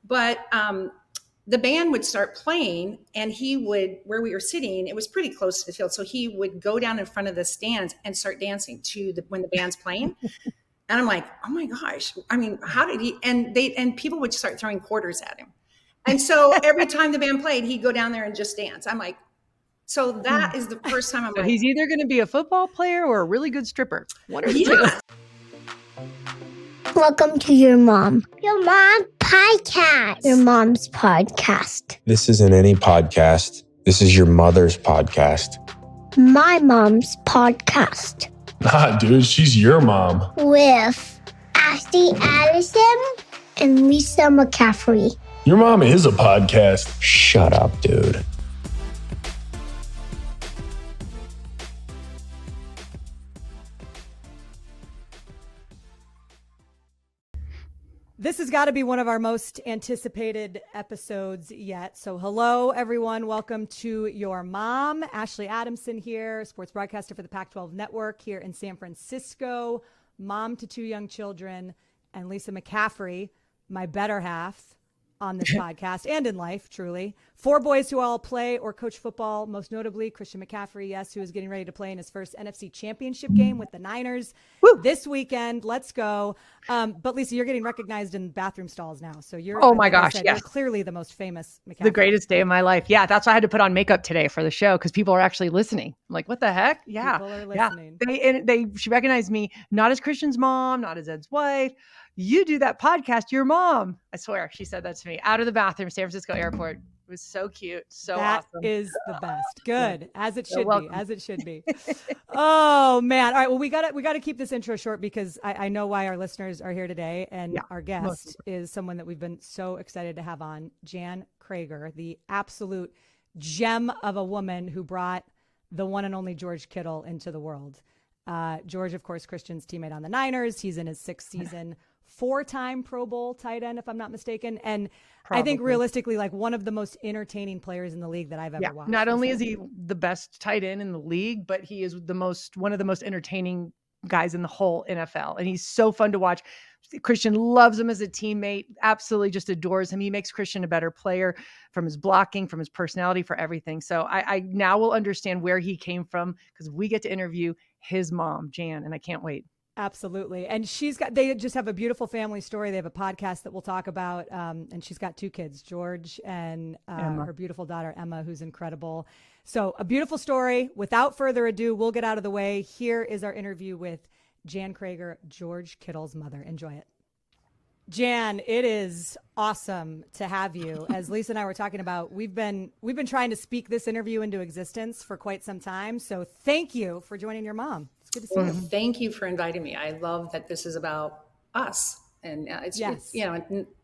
But the band would start playing, and he would, where we were sitting, it was pretty close to the field. So he would go down in front of the stands and start dancing when the band's playing. And I'm like, oh my gosh. I mean, how did he, and people would start throwing quarters at him. And so every time the band played, he'd go down there and just dance. I'm like, so that is the first time I'm So like, he's either going to be a football player or a really good stripper. One or the two. Welcome to Your Mom. Your Mom Podcast. Your Mom's Podcast. This isn't any podcast. This is your mother's podcast. My Mom's Podcast. Nah, dude, she's your mom. With Ashley Addison and Lisa McCaffrey. Your mom is a podcast. Shut up, dude. This has got to be one of our most anticipated episodes yet. So hello, everyone. Welcome to Your Mom. Ashley Adamson here, sports broadcaster for the Pac-12 Network here in San Francisco, mom to two young children, and Lisa McCaffrey, my better half on this podcast and in life, truly. 4 boys who all play or coach football, most notably Christian McCaffrey, yes, who is getting ready to play in his first NFC championship game with the Niners this weekend. Let's go. But Lisa, you're getting recognized in bathroom stalls now. So you're, oh my gosh, you're clearly the most famous McCaffrey. The greatest day of my life. Yeah, that's why I had to put on makeup today for the show because people are actually listening. I'm like, what the heck? Yeah. People are listening. Yeah. She recognized me not as Christian's mom, not as Ed's wife. You do that podcast, Your Mom. I swear, she said that to me out of the bathroom, San Francisco airport. It was so cute. So that awesome. Is the best. Good. As it should be. As it should be. Oh man. All right. Well, we gotta keep this intro short because I know why our listeners are here today. And our guest is someone that we've been so excited to have on, Jan Krieger, the absolute gem of a woman who brought the one and only George Kittle into the world. George, of course, Christian's teammate on the Niners. He's in his 6th season. 4-time Pro Bowl tight end, if I'm not mistaken. And probably. I think realistically, like one of the most entertaining players in the league that I've ever watched. Not only is he the best tight end in the league, but he is one of the most entertaining guys in the whole NFL. And he's so fun to watch. Christian loves him as a teammate, absolutely just adores him. He makes Christian a better player from his blocking, from his personality, for everything. So I now will understand where he came from because we get to interview his mom, Jan, and I can't wait. Absolutely. And they just have a beautiful family story. They have a podcast that we'll talk about. And she's got 2 kids, George and her beautiful daughter, Emma, who's incredible. So a beautiful story. Without further ado, we'll get out of the way. Here is our interview with Jan Krieger, George Kittle's mother. Enjoy it. Jan, it is awesome to have you. As Lisa and I were talking about, we've been trying to speak this interview into existence for quite some time. So thank you for joining your mom. It's good to see you. Thank you for inviting me. I love that this is about us. And it's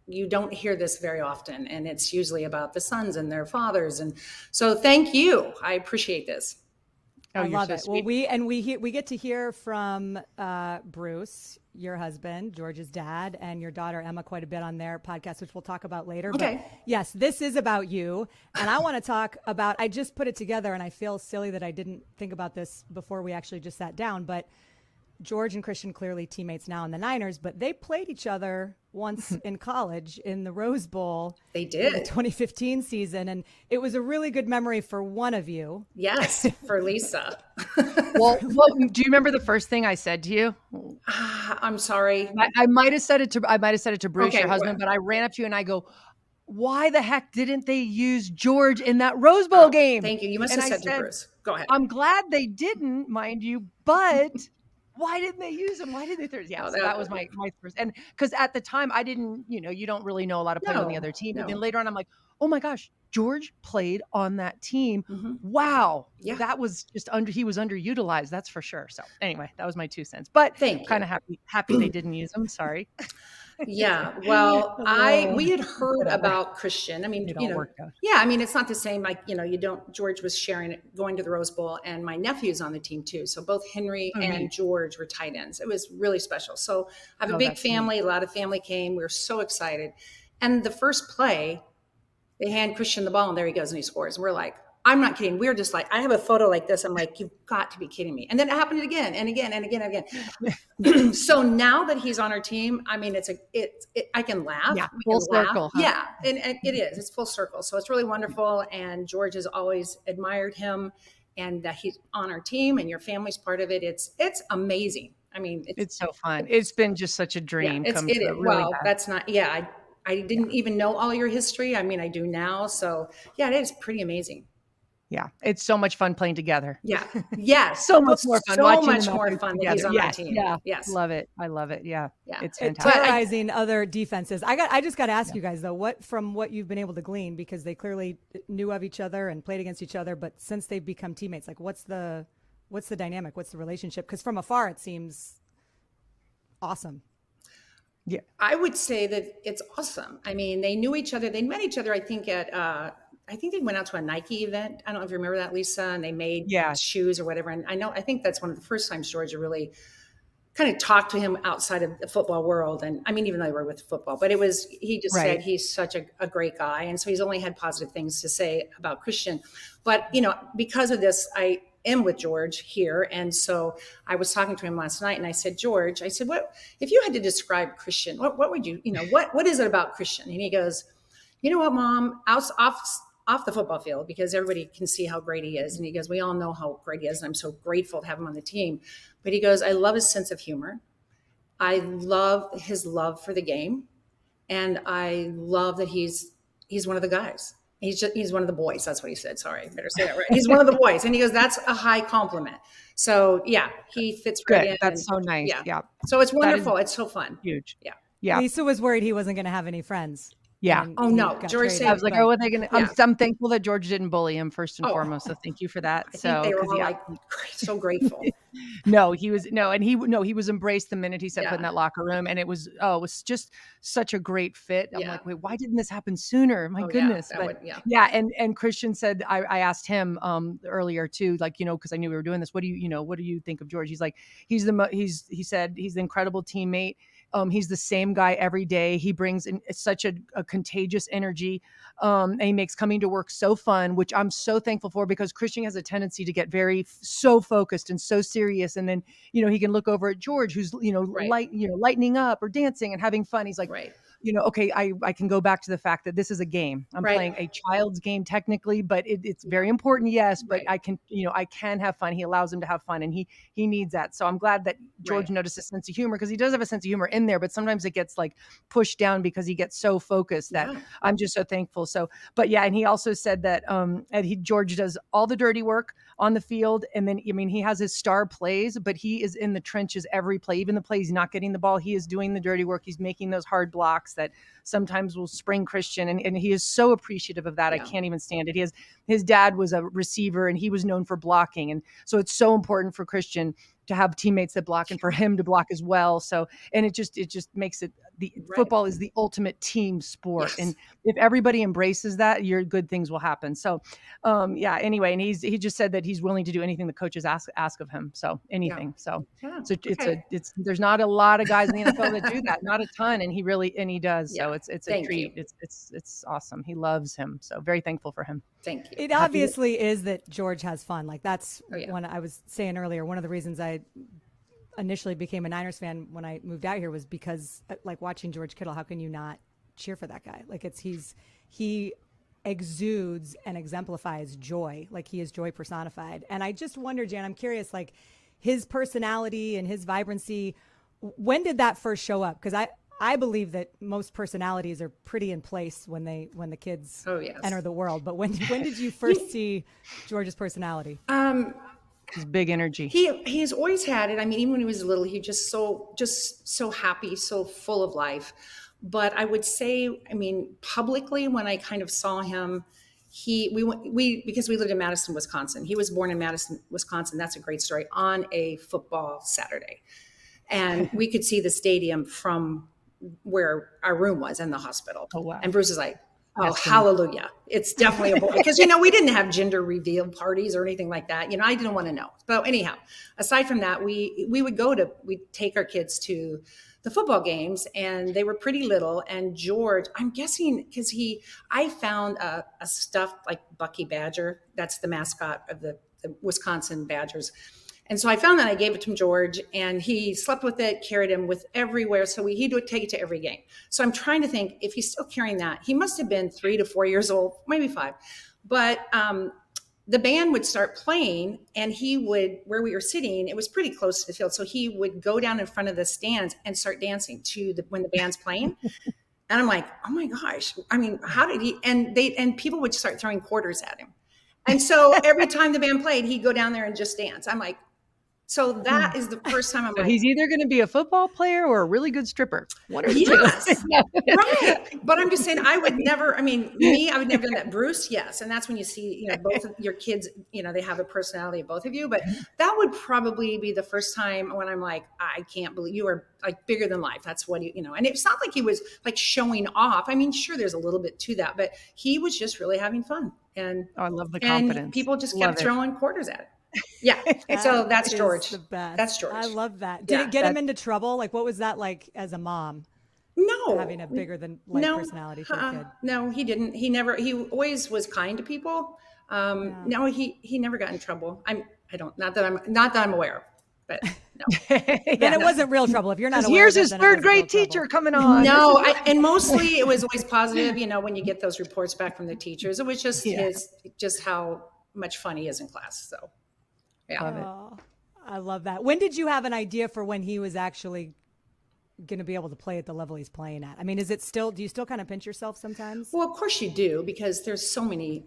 you don't hear this very often. And it's usually about the sons and their fathers. And so thank you. I appreciate this. I love it. Well, we get to hear from Bruce, your husband, George's dad, and your daughter Emma quite a bit on their podcast, which we'll talk about later. Okay. But yes, this is about you, and I want to talk about. I just put it together, and I feel silly that I didn't think about this before we actually just sat down. But George and Christian clearly teammates now in the Niners, but they played each other once in college in the Rose Bowl. They did. In the 2015 season, and it was a really good memory for one of you. Yes, for Lisa. Well, do you remember the first thing I said to you? I'm sorry. I might have said it to Bruce, your husband, but I ran up to you and I go, why the heck didn't they use George in that Rose Bowl game? Thank you. You must have said to Bruce. Go ahead. I'm glad they didn't, mind you, but why didn't they use him? Why did they? So that was my first. And because at the time I didn't, you don't really know a lot of players on the other team. And then later on, I'm like, oh my gosh, George played on that team. Mm-hmm. Wow. Yeah. That was just he was underutilized. That's for sure. So anyway, that was my 2 cents, but kind of happy they didn't use him. Sorry. Yeah. Well, we had heard about Christian. I mean, it's not the same. Like, George was going to the Rose Bowl, and my nephew's on the team too. So both Henry and George were tight ends. It was really special. So I have a big family. A lot of family came. We were so excited. And the first play, they hand Christian the ball, and there he goes, and he scores. And we're like, I'm not kidding. We were just like, I have a photo like this. I'm like, you've got to be kidding me. And then it happened again and again and again and again. So now that he's on our team, I mean, I can laugh. Yeah, We full can laugh. circle. Huh? Yeah, and it is. It's full circle. So it's really wonderful. And George has always admired him, and that he's on our team, and your family's part of it. It's amazing. I mean, it's so fun. It's been just such a dream. Yeah, come true. Really well, bad. that's not. Yeah, I didn't even know all your history. I mean, I do now. So yeah, it is pretty amazing. Yeah, it's so much fun playing together. Yeah, yes, so much more fun. So much more fun that he's on our team. Yeah, yes, love it. I love it. Yeah, it's fantastic. Terrorizing other defenses. I just got to ask you guys though, from what you've been able to glean, because they clearly knew of each other and played against each other, but since they've become teammates, like what's the dynamic? What's the relationship? Because from afar, it seems awesome. Yeah, I would say that it's awesome. I mean, they knew each other. They met each other, I think, I think they went out to a Nike event. I don't know if you remember that, Lisa, and they made shoes or whatever. And I think that's one of the first times Georgia really kind of talked to him outside of the football world. And I mean, even though they were with football, but he just said he's such a great guy. And so he's only had positive things to say about Christian. But, because of this, I am with George here. And so I was talking to him last night and I said, George, what, if you had to describe Christian, what would you, what is it about Christian? And he goes, you know what, Mom, off the football field, because everybody can see how great he is. And he goes, we all know how great he is. And I'm so grateful to have him on the team. But he goes, I love his sense of humor. I love his love for the game. And I love that he's one of the guys. He's one of the boys. That's what he said. Sorry, I better say that right. He's one of the boys. And he goes, that's a high compliment. So yeah, he fits right in. That's so nice. Yeah. So it's wonderful. It's so fun. Huge. Yeah. Lisa was worried he wasn't going to have any friends. Yeah. And oh no, George said, I was like, oh, are they going to? I'm thankful that George didn't bully him first and foremost. So thank you for that. I think they were all so grateful. He was embraced the minute he set foot in that locker room, and it was just such a great fit. I'm like, wait, why didn't this happen sooner? My goodness. And Christian said, I asked him earlier too, like, because I knew we were doing this. What do you think of George? He's like, he said he's an incredible teammate. He's the same guy every day. He brings in such a contagious energy, and he makes coming to work so fun, which I'm so thankful for, because Christian has a tendency to get so focused and so serious. And then, he can look over at George, who's, lightening up or dancing and having fun. He's like, okay, I can go back to the fact that this is a game. I'm playing a child's game technically, but it's very important. Yes. But I can have fun. He allows him to have fun, and he needs that. So I'm glad that George noticed a sense of humor, because he does have a sense of humor in there, but sometimes it gets like pushed down because he gets so focused that I'm just so thankful. So, but yeah. And he also said that, George does all the dirty work on the field. And then, he has his star plays, but he is in the trenches every play, even the play he's not getting the ball. He is doing the dirty work. He's making those hard blocks that sometimes will spring Christian. And he is so appreciative of that. I can't even stand it. His dad was a receiver, and he was known for blocking. And so it's so important for Christian to have teammates that block and for him to block as well. So, and it just makes it, football is the ultimate team sport. Yes. And if everybody embraces that, good things will happen. So, anyway, and he just said that he's willing to do anything the coaches ask of him. So anything. So there's not a lot of guys in the NFL that do that, not a ton. And he does. So it's a treat. It's awesome. He loves him. So very thankful for him. Thank you. It obviously is that George has fun. Like that's when I was saying earlier, one of the reasons I initially became a Niners fan when I moved out here was because, like, watching George Kittle, how can you not cheer for that guy? Like he exudes and exemplifies joy. Like he is joy personified. And I just wonder, Jan, I'm curious, like his personality and his vibrancy, when did that first show up? Because I believe that most personalities are pretty in place when the kids enter the world. But when did you first see George's personality? His big energy. He's always had it. I mean, even when he was little, he just so happy, so full of life. But I would say, I mean, publicly, when I kind of saw him, because we lived in Madison, Wisconsin. He was born in Madison, Wisconsin. That's a great story. On a football Saturday, and we could see the stadium from where our room was in the hospital. Oh, wow. And Bruce is like, oh, hallelujah. It's definitely a boy. Because, we didn't have gender reveal parties or anything like that. I didn't want to know. But anyhow, aside from that, we'd take our kids to the football games, and they were pretty little. And George, I'm guessing because I found a stuffed like Bucky Badger. That's the mascot of the Wisconsin Badgers. And so I found that, I gave it to George, and he slept with it, carried him with everywhere. So he would take it to every game. So I'm trying to think, if he's still carrying that, he must have been 3 to 4 years old, maybe 5. But the band would start playing, and he would, where we were sitting, it was pretty close to the field. So he would go down in front of the stands and start dancing when the band's playing. And I'm like, oh my gosh. I mean, how did he, and people would start throwing quarters at him. And so every time the band played, he'd go down there and just dance. I'm like, so that is the first time I'm So like, he's either going to be a football player or a really good stripper. One or the yes, two. right. But I'm just saying, I would never do that. Bruce, yes. And that's when you see, both of your kids, they have a personality of both of you. But that would probably be the first time when I'm like, I can't believe you are like bigger than life. That's what and it's not like he was like showing off. I mean, sure, there's a little bit to that, but he was just really having fun. And I love the confidence. And people just kept throwing quarters at it. Yeah. So that's George. The best. That's George. I love that. Did it get him into trouble? Like, what was that like as a mom? No. Having a bigger than life personality for a kid. No, he didn't. He always was kind to people. No, he never got in trouble. Not that I'm aware of, but no. Then it wasn't real trouble. If you're not aware here's of it, his then third grade teacher coming on. No, and mostly it was always positive. When you get those reports back from the teachers, it was just just how much fun he is in class. So. Yeah. Love it. I love that. When did you have an idea for when he was actually going to be able to play at the level he's playing at? I mean, do you still kind of pinch yourself sometimes? Well, of course you do, because there's so many.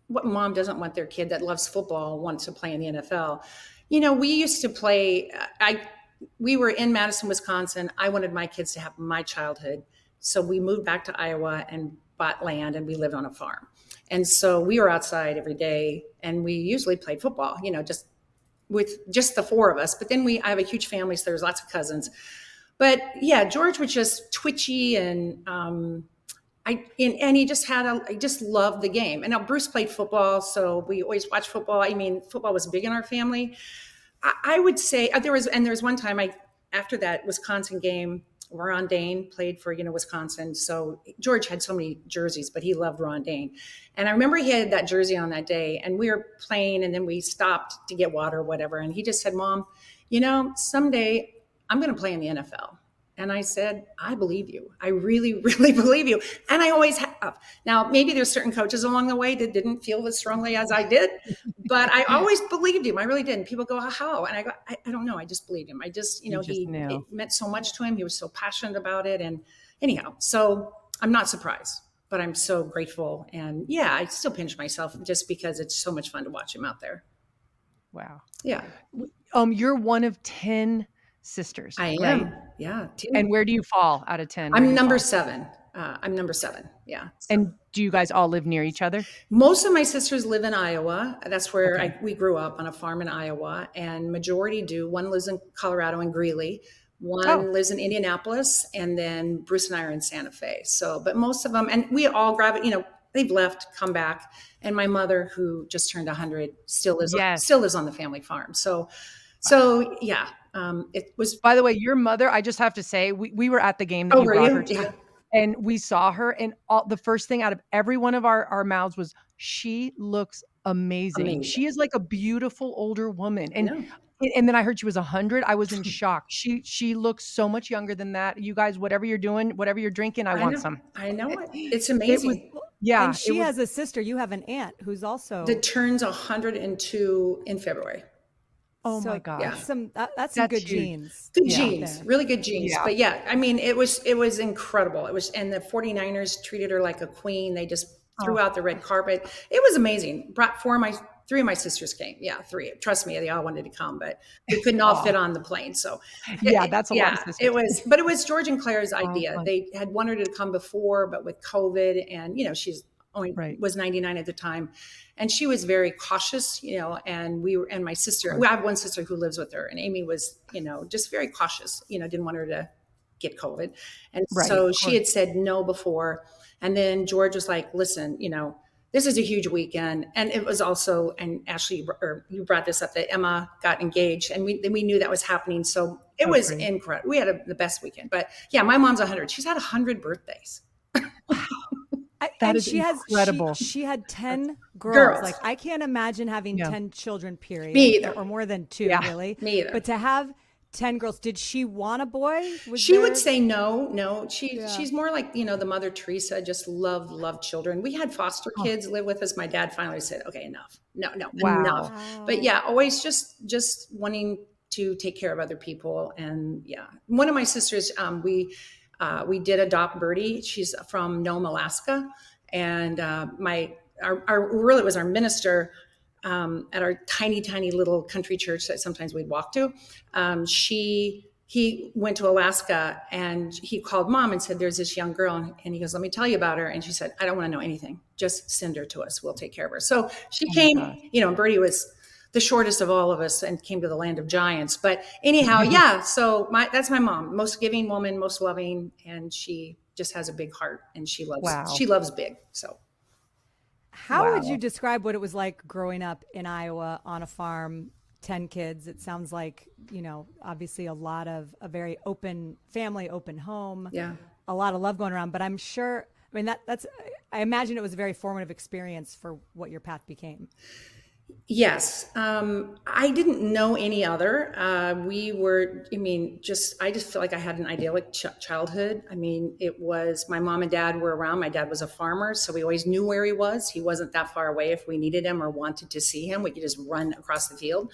What mom doesn't want their kid that loves football wants to play in the NFL? We used to play. We were in Madison, Wisconsin. I wanted my kids to have my childhood, so we moved back to Iowa and bought land, and we lived on a farm. And so we were outside every day, and we usually played football, just with just the 4 of us. But then I have a huge family, so there's lots of cousins. But yeah, George was just twitchy, and he just I just loved the game. And now Bruce played football, so we always watched football. I mean, football was big in our family. I would say there was one time after that Wisconsin game, Ron Dane played for, Wisconsin. So George had so many jerseys, but he loved Ron Dane. And I remember he had that jersey on that day, and we were playing, and then we stopped to get water or whatever. And he just said, Mom, someday I'm going to play in the NFL. And I said, I believe you. I really, really believe you. And I always have. Now, maybe there's certain coaches along the way that didn't feel as strongly as I did, but I always believed him. I really did. And people go, how? And I go, I don't know. I just believed him. I just, it meant so much to him. He was so passionate about it. And anyhow, so I'm not surprised, but I'm so grateful. And yeah, I still pinch myself just because it's so much fun to watch him out there. Wow. Yeah. You're one of 10 sisters. I am. Right? Yeah. 10. And where do you fall out of 10? I'm number 7. I'm number 7. Yeah. So. And do you guys all live near each other? Most of my sisters live in Iowa. That's where we grew up, on a farm in Iowa, and majority do. One lives in Colorado in Greeley. One lives in Indianapolis, and then Bruce and I are in Santa Fe. So, but most of them, and we all they've left, come back. And my mother, who just turned 100, still lives on the family farm. So yeah. It was. By the way, your mother, I just have to say, we were at the game that you brought her to, and we saw her, and the first thing out of every one of our mouths was, she looks amazing. She is like a beautiful older woman. And then I heard she was 100. I was in shock. She looks so much younger than that. You guys, whatever you're doing, whatever you're drinking, I want some. I know it. It's amazing. And she has a sister. You have an aunt who's also. That turns 102 in February. Oh my gosh. Yeah. That's some good genes. Good genes, really good genes. Yeah. But yeah, I mean, it was incredible. And the 49ers treated her like a queen. They just threw out the red carpet. It was amazing. Brought 3 of my sisters came. Yeah, 3. Trust me, they all wanted to come, but we couldn't all fit on the plane. So that's a lot of sisters. It was George and Claire's idea. They had wanted her to come before, but with COVID, and she's was 99 at the time. And she was very cautious, and my sister, I have one sister who lives with her, and Amy was, just very cautious, didn't want her to get COVID. And so she had said no before. And then George was like, listen, this is a huge weekend. And it was also, and Ashley, or you brought this up, that Emma got engaged, and we knew that was happening. So it was incredible. We had the best weekend. But yeah, my mom's 100. She's had 100 birthdays. That is incredible. She had 10 girls. Like, I can't imagine having 10 children, period. Me either. Or more than 2, really. Me either. But to have 10 girls, did she want a boy? She would say no. She's more like, the Mother Teresa, just love children. We had foster kids live with us. My dad finally said, okay, enough. No, enough. But yeah, always just wanting to take care of other people. And yeah, one of my sisters, we did adopt Birdie. She's from Nome, Alaska. And it was our minister at our tiny little country church that sometimes we'd walk to. He went to Alaska, and he called Mom and said, there's this young girl. And he goes, let me tell you about her. And she said, I don't want to know anything. Just send her to us. We'll take care of her. So she came, and Birdie was the shortest of all of us and came to the land of giants. But anyhow, yeah. So that's my mom, most giving woman, most loving. And she just has a big heart, and she loves big. So how would you describe what it was like growing up in Iowa on a farm, 10 kids? It sounds like, obviously a very open family, open home, a lot of love going around, but I'm sure, I imagine it was a very formative experience for what your path became. Yes. I didn't know any other. I just feel like I had an idyllic childhood. It was, my mom and dad were around. My dad was a farmer, so we always knew where he was. He wasn't that far away if we needed him or wanted to see him. We could just run across the field.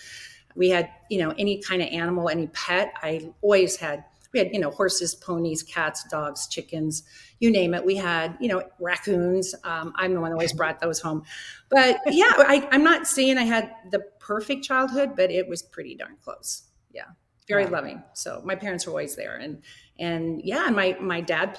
We had, any kind of animal, any pet. We had, horses, ponies, cats, dogs, chickens, you name it. We had, raccoons. I'm the one that always brought those home. But yeah, I'm not saying I had the perfect childhood, but it was pretty darn close. Yeah. Very loving. So my parents were always there. And my dad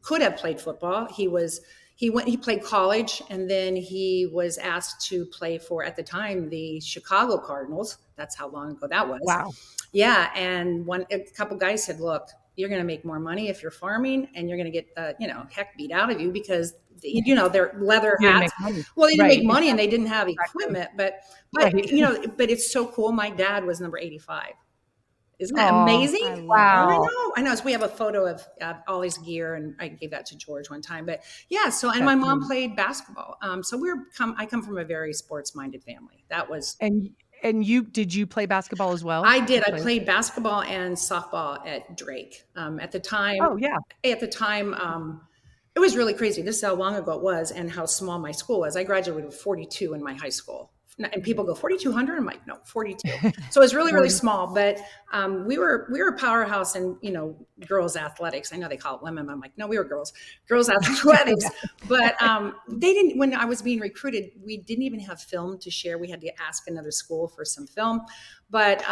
could have played football. He played college, and then he was asked to play for, at the time, the Chicago Cardinals. That's how long ago that was. Wow. Yeah. And a couple guys said, look, you're going to make more money if you're farming, and you're going to get the, heck beat out of you, because, their leather hats. Well, they didn't make money, and they didn't have equipment, but it's so cool. My dad was number 85. Isn't that amazing? Wow. I know. So we have a photo of all his gear, and I gave that to George one time. But yeah, and my mom played basketball. So I come from a very sports-minded family. That was. And did you play basketball as well? I did. I played basketball and softball at Drake. At the time. Oh yeah. At the time, it was really crazy. This is how long ago it was, and how small my school was. I graduated with 42 in my high school. And people go, 4,200? I'm like, no, 42. So it was really, really small. But we were a powerhouse in, girls athletics. I know they call it women. I'm like, no, we were girls athletics. But they didn't, when I was being recruited, we didn't even have film to share. We had to ask another school for some film. But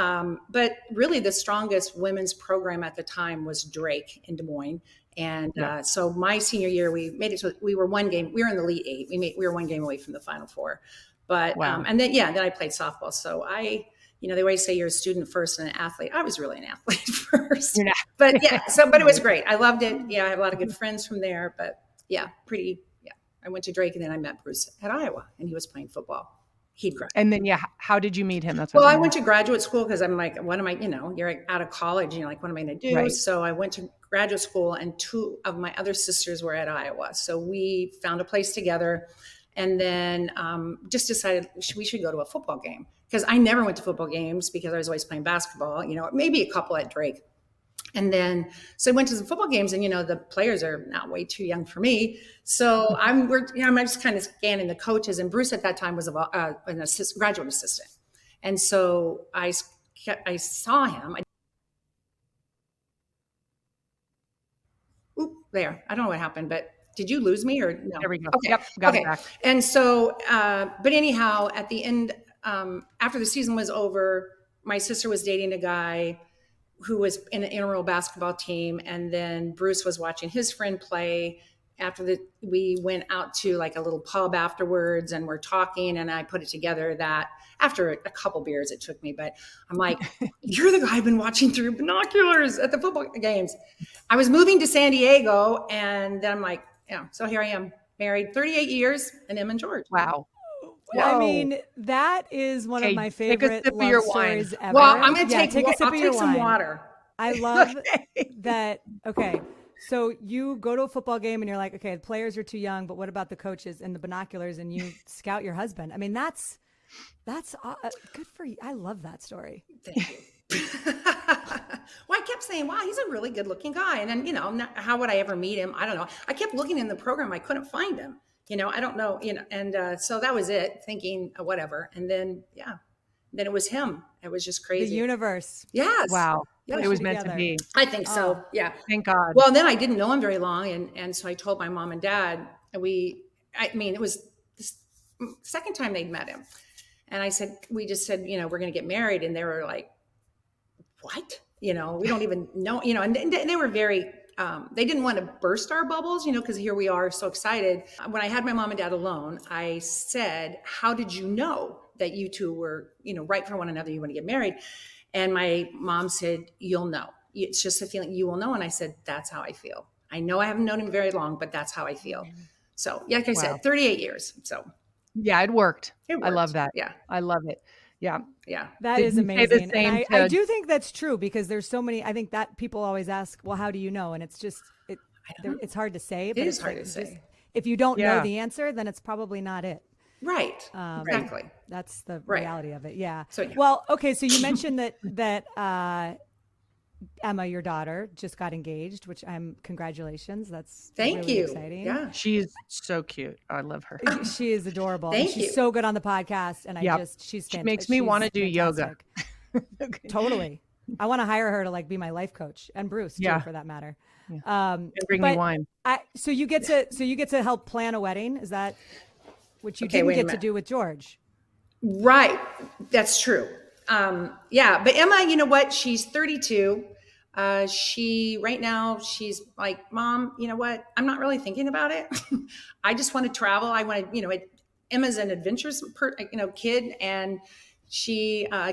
really the strongest women's program at the time was Drake in Des Moines. And so my senior year, we made it. So we were in the Elite Eight. We were one game away from the Final Four. But, and then I played softball. So they always say you're a student first and an athlete. I was really an athlete first, but but it was great. I loved it. Yeah. I have a lot of good friends from there, but I went to Drake, and then I met Bruce at Iowa, and he was playing football. He'd graduate. And then, how did you meet him? I went to graduate school, because I'm like, what am I, you're out of college, and you're like, what am I going to do? Right. So I went to graduate school, and 2 of my other sisters were at Iowa. So we found a place together. And then just decided we should go to a football game, because I never went to football games because I was always playing basketball, maybe a couple at Drake. And then, so I went to the football games, and, the players are now way too young for me. So I'm just kind of scanning the coaches, and Bruce at that time was an graduate assistant. And so I saw him. There. I don't know what happened, but did you lose me or no? There we go. Okay. Yep. Got it back. And so, but anyhow, at the end, after the season was over, my sister was dating a guy who was in an intramural basketball team. And then Bruce was watching his friend play. We went out to like a little pub afterwards, and we're talking, and I put it together that after a couple beers it took me, but I'm like, you're the guy I've been watching through binoculars at the football games. I was moving to San Diego, and then I'm like, so here I am. married 38 years, and Emma and George. Wow. I mean, that is one of my take a favorite sip of love your stories wine. ever. Well, I'm going to take a sip I'll of take your some wine. water. I love that. Okay. So you go to a football game and you're like, okay, the players are too young, but what about the coaches and the binoculars, and you scout your husband? I mean, that's good for you. I love that story. Thank you. Well, I kept saying, wow, he's a really good looking guy. And then, how would I ever meet him? I don't know. I kept looking in the program. I couldn't find him, I don't know, and so that was it, thinking whatever. And then, then it was him. It was just crazy. The universe. Yes. Wow. Yes. It was meant to be. I think so. Yeah. Thank God. Well, then I didn't know him very long. And so I told my mom and dad, it was the second time they'd met him. And we just said, we're going to get married. And they were like, what? We don't even know, and they were very, they didn't want to burst our bubbles, because here we are so excited. When I had my mom and dad alone, I said, how did you know that you two were, right for one another? You want to get married? And my mom said, you'll know. It's just a feeling, you will know. And I said, that's how I feel. I know I haven't known him very long, but that's how I feel. So like I said, 38 years. So yeah, it worked. It worked. I love that. Yeah. I love it. Yeah. Yeah. That is amazing. And I do think that's true, because there's so many, I think that people always ask, well, how do you know? And it's just, it's hard to say. It is hard to say. If you don't know the answer, then it's probably not it. Right. Exactly. That's the reality of it. Yeah. So, well, okay. So you mentioned that Emma, your daughter, just got engaged, which congratulations. That's Thank really you. Exciting. Yeah. She's so cute. I love her. She is adorable. Thank you. She's so good on the podcast. And she's fantastic. She makes me want to do yoga. Totally. I want to hire her to be my life coach, and Bruce too, for that matter. Yeah. And bring me wine. So you get to help plan a wedding. Is that what you didn't get to do with George? Right. That's true. But Emma, you know what? She's 32. Right now she's like, Mom, you know what? I'm not really thinking about it. I just want to travel. I want to, Emma's an adventurous, kid. And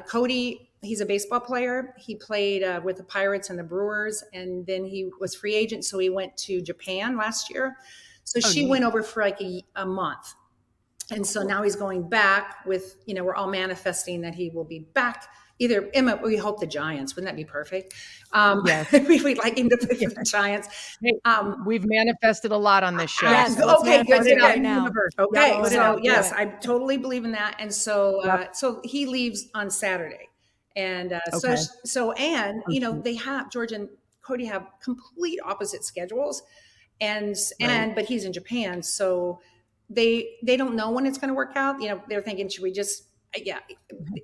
Cody, he's a baseball player. He played with the Pirates and the Brewers, and then he was free agent. So he went to Japan last year. So she went over for a month. And so now he's going back with, we're all manifesting that he will be back. Either Emma, we hope the Giants. Wouldn't that be perfect? Yes. We'd like him to play for the Giants. Hey, we've manifested a lot on this show. Yes. Okay, good to know. Right now. Okay, Yeah, so yes, I totally believe in that. And so, so he leaves on Saturday, and they have George and Cody have complete opposite schedules, but he's in Japan, so they don't know when it's going to work out. They're thinking, should we just?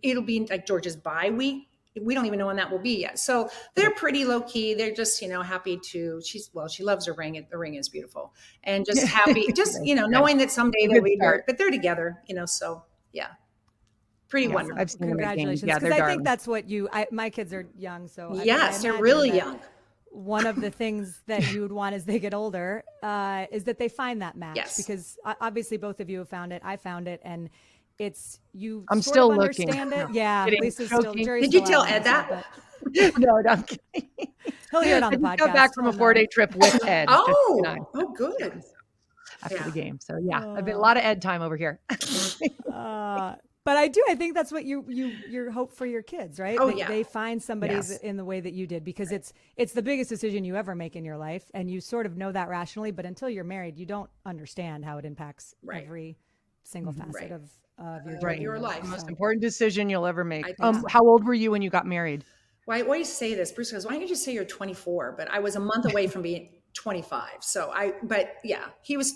It'll be like George's bye week. We don't even know when that will be yet. So they're pretty low key. They're just, happy to, she loves her ring. The ring is beautiful, and just happy, just, knowing that someday they'll be there, but they're together, so pretty wonderful. I've seen Congratulations. Because I think that's what my kids are young. So yes, they're really young. One of the things that you would want as they get older is that they find that match. Yes. Because obviously both of you have found it. I found it. And it's I'm sort still of looking. understand it. Yeah, Lisa's still. Did you tell Ed that? No, I'm kidding. He'll hear it on the podcast. I got back from a 4-day trip with Ed. Good. After the game, so I've been a lot of Ed time over here. But I think that's what you hope for your kids, right? Oh, that they find somebody in the way that you did, because it's the biggest decision you ever make in your life, and you sort of know that rationally, but until you're married, you don't understand how it impacts every single facet of your life. The most important decision you'll ever make. How old were you when you got married? Well, I always say this. Bruce goes, why don't you just say you're 24? But I was a month away from being 25. So he's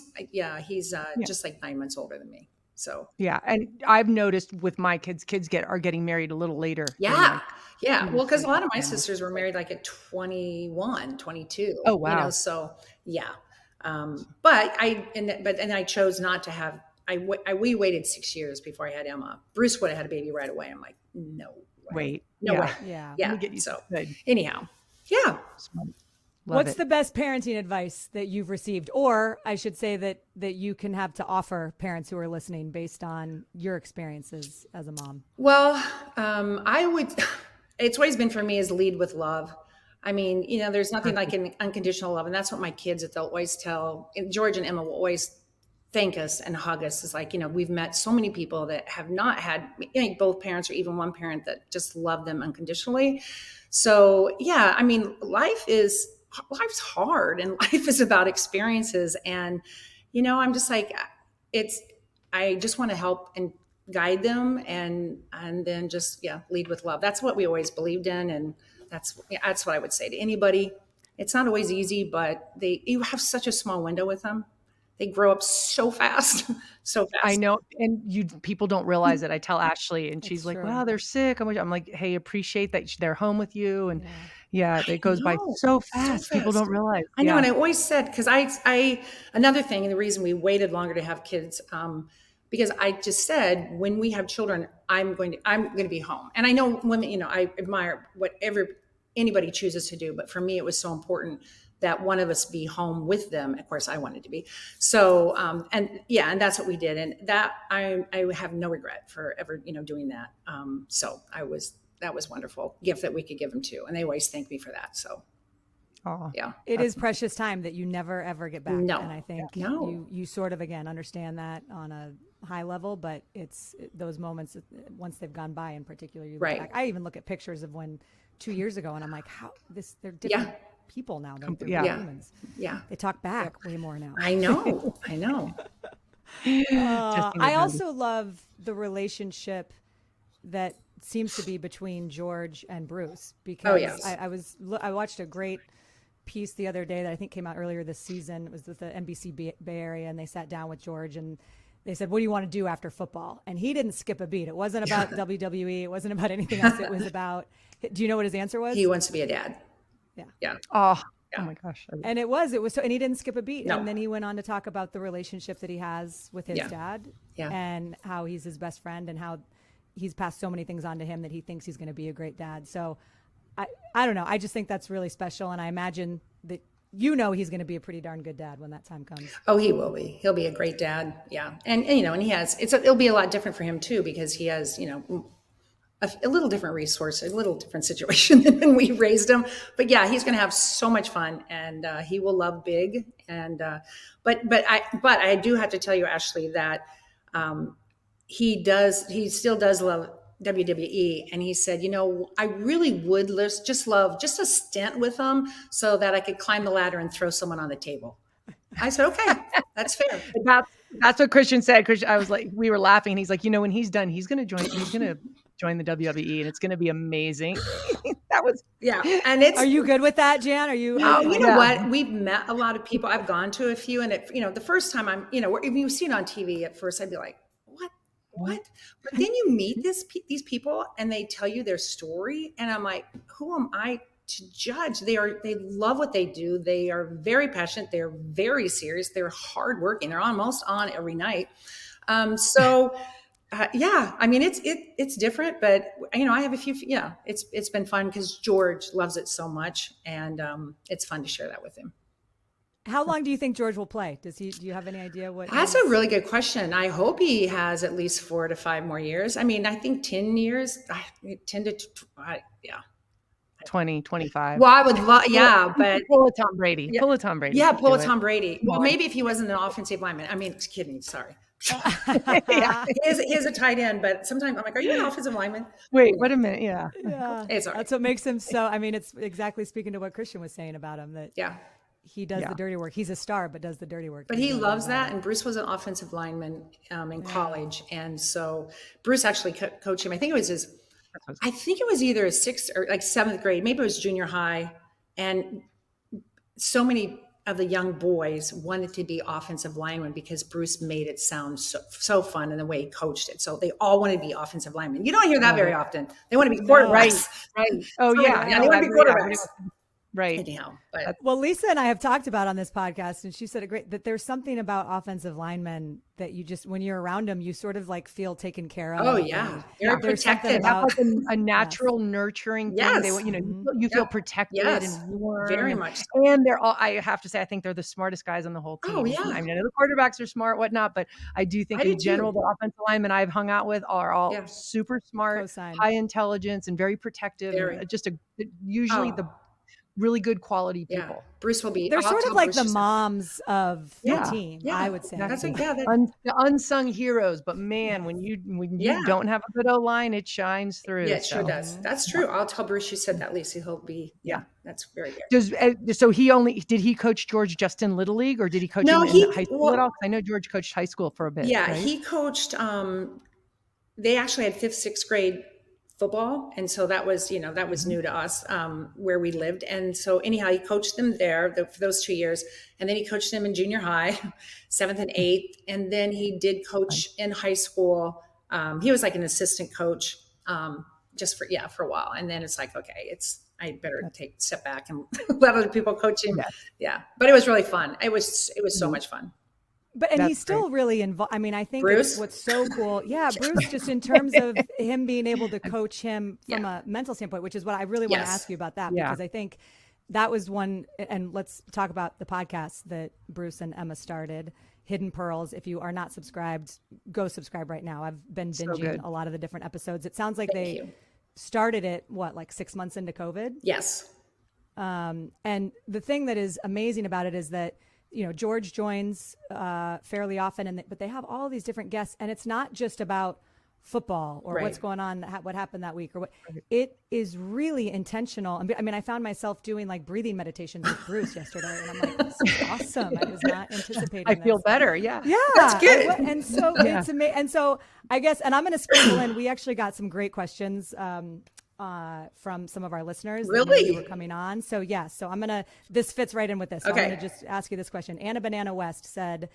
just like 9 months older than me. So and I've noticed with my kids are getting married a little later. Well, because a lot of my sisters were married at 21, 22. Oh wow. So but I chose not to have. We waited 6 years before I had Emma. Bruce would have had a baby right away. I'm like, no way. No way. Yeah. So anyhow, What's the best parenting advice that you've received, or I should say that you can have to offer parents who are listening based on your experiences as a mom? Well, it's always been for me is lead with love. I mean, there's nothing like an unconditional love. And that's what my kids, they'll always tell. George and Emma will always thank us and hug us. It's like, we've met so many people that have not had both parents or even one parent that just love them unconditionally. So yeah, I mean, life's hard and life is about experiences. And, I'm just like, I just want to help and guide them and then just, lead with love. That's what we always believed in. And that's what I would say to anybody. It's not always easy, but you have such a small window with them. They grow up so fast, so fast. I know. And people don't realize it. I tell Ashley and she's like, wow, they're sick. I'm like, hey, appreciate that they're home with you. And it goes by so fast. People don't realize. I know. And I always said, because another thing, and the reason we waited longer to have kids, because I just said, when we have children, I'm going to be home. And I know women, I admire whatever anybody chooses to do. But for me, it was so important that one of us be home with them. Of course, I wanted to be. So, and that's what we did. And that I have no regret for ever, doing that. So that was wonderful gift that we could give them too. And they always thank me for that. So, it is precious time that you never, ever get back. No. And I think you sort of, again, understand that on a high level, but it's those moments, once they've gone by in particular, you look back. I even look at pictures of 2 years ago and I'm like, they're different people now. They're humans. Yeah. They talk back way more now. I know. I also love the relationship that seems to be between George and Bruce, because I watched a great piece the other day that I think came out earlier this season. It was with the NBC Bay Area, and they sat down with George and they said, what do you want to do after football? And he didn't skip a beat. It wasn't about WWE. It wasn't about anything else. It was about, do you know what his answer was? He wants to be a dad. Yeah. Oh my gosh. And it was so, and he didn't skip a beat. No. And then he went on to talk about the relationship that he has with his dad and how he's his best friend and how he's passed so many things on to him that he thinks he's going to be a great dad. So I don't know. I just think that's really special. And I imagine that, he's going to be a pretty darn good dad when that time comes. Oh, he will be. He'll be a great dad. Yeah. And and he has, it'll be a lot different for him too, because he has, a little different resource, a little different situation than when we raised him. But yeah, he's going to have so much fun, and he will love big. And but I do have to tell you, Ashley, that he still does love WWE. And he said, I really would just love just a stint with them so that I could climb the ladder and throw someone on the table. I said, okay, that's fair. That's what Christian said. Christian, I was like, we were laughing. And he's like, when he's done, he's going to join the WWE, and it's going to be amazing. That was, And are you good with that, Jan? Are you? Oh, you know what? We've met a lot of people. I've gone to a few, and the first time I'm, if you see it on TV at first, I'd be like, what? But then you meet these people and they tell you their story. And I'm like, who am I to judge? They love what they do. They are very passionate. They're very serious. They're hardworking. They're almost on every night. I mean, it's different, but I have a few, it's been fun because George loves it so much, and it's fun to share that with him. How long do you think George will play? Do you have any idea what? That's a really good question. I hope he has at least 4 to 5 more years. I mean, I think 10 years, 10 to 20, 25. Well, I would love, but pull a Tom Brady. Yeah. Pull a Tom Brady. Yeah, pull a Tom Brady. Well, maybe if he wasn't an offensive lineman. I mean, kidding. Sorry. He is a tight end, but sometimes I'm like, are you an offensive lineman? Wait a minute. Yeah. It's all right. That's what makes him so, I mean, it's exactly speaking to what Christian was saying about him, that he does the dirty work. He's a star, but does the dirty work. But he loves that. And Bruce was an offensive lineman in college. And so Bruce actually coached him. I think it was either a 6th or like 7th grade. Maybe it was junior high. And so many of the young boys wanted to be offensive linemen because Bruce made it sound so fun in the way he coached it. So they all wanted to be offensive linemen. You don't hear that very often. They want to be quarterbacks. Right. Oh, yeah. They want to be quarterbacks. Right. Anyhow, well, Lisa and I have talked about on this podcast, and she said that there's something about offensive linemen that you just, when you're around them, you sort of like feel taken care of. Oh yeah, they're protected. About a natural nurturing thing. They, you feel protected and warm. Very much. And they're all. I have to say, I think they're the smartest guys on the whole team. Oh yeah. I mean, I know the quarterbacks are smart, whatnot, but I do think in general the offensive linemen I've hung out with are all super smart, high intelligence, and very protective. And just usually really good quality Yeah. people. Bruce will be. They're I'll sort of tell like Bruce the she's- moms of the Yeah. team, Yeah. I would say. That's like, yeah, that, The unsung heroes, but man, when you Yeah. don't have a good O-line, it shines through. yeah, it sure so. does. That's true. I'll tell Bruce you said that, Lisa. He'll be, Yeah. that's very good. So did he coach George just in Little League, or did he coach No, him in high school at all? 'Cause I know George coached high school for a bit. Yeah, right? he coached, they actually had 5th, 6th grade football. And so that was, that was new to us, where we lived. And so anyhow, he coached them there for those 2 years. And then he coached them in junior high, 7th and 8th. And then he did coach in high school. He was like an assistant coach, just for a while. And then it's like, okay, I better step back and let other people coach him. Yeah. But it was really fun. It was so much fun. But and That's he's still really involved. I mean, I think Bruce? what's so cool. Yeah, Bruce, just in terms of him being able to coach him from a mental standpoint, which is what I really want to ask you about that, because I think that was one. And let's talk about the podcast that Bruce and Emma started, Hidden Pearls. If you are not subscribed, go subscribe right now. I've been binging a lot of the different episodes. It sounds like they started it, like 6 months into COVID? Yes. And the thing that is amazing about it is that, George joins fairly often, but they have all these different guests, and it's not just about football or what's going on, what happened that week, or what. It is really intentional. I mean, I found myself doing like breathing meditations with Bruce yesterday, and I'm like, this is awesome. I was not anticipating I feel this. better. Yeah. Yeah, That's good. And so it's amazing. And so I guess, and I'm going to sprinkle in. We actually got some great questions from some of our listeners. Really? Who were coming on. So so this fits right in with this. So I'm going to just ask you this question. Anna Banana West said,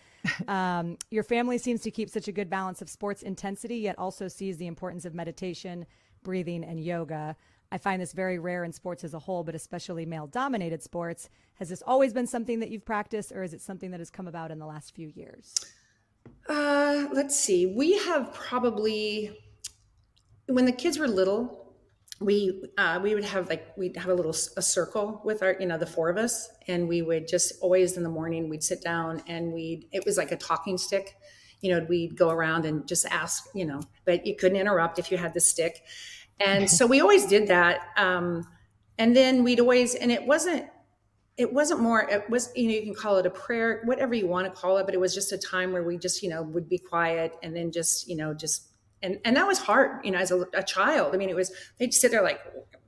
your family seems to keep such a good balance of sports intensity, yet also sees the importance of meditation, breathing, and yoga. I find this very rare in sports as a whole, but especially male-dominated sports. Has this always been something that you've practiced, or is it something that has come about in the last few years? Let's see. We have probably, when the kids were little, we would have we'd have a circle with our, the 4 of us, and we would just always in the morning, we'd sit down and it was like a talking stick, we'd go around and just ask, but you couldn't interrupt if you had the stick. And so we always did that. And then we'd always, and it wasn't more, it was, you can call it a prayer, whatever you want to call it, but it was just a time where we just, would be quiet and then just, and that was hard, as a child. I mean, they'd sit there like,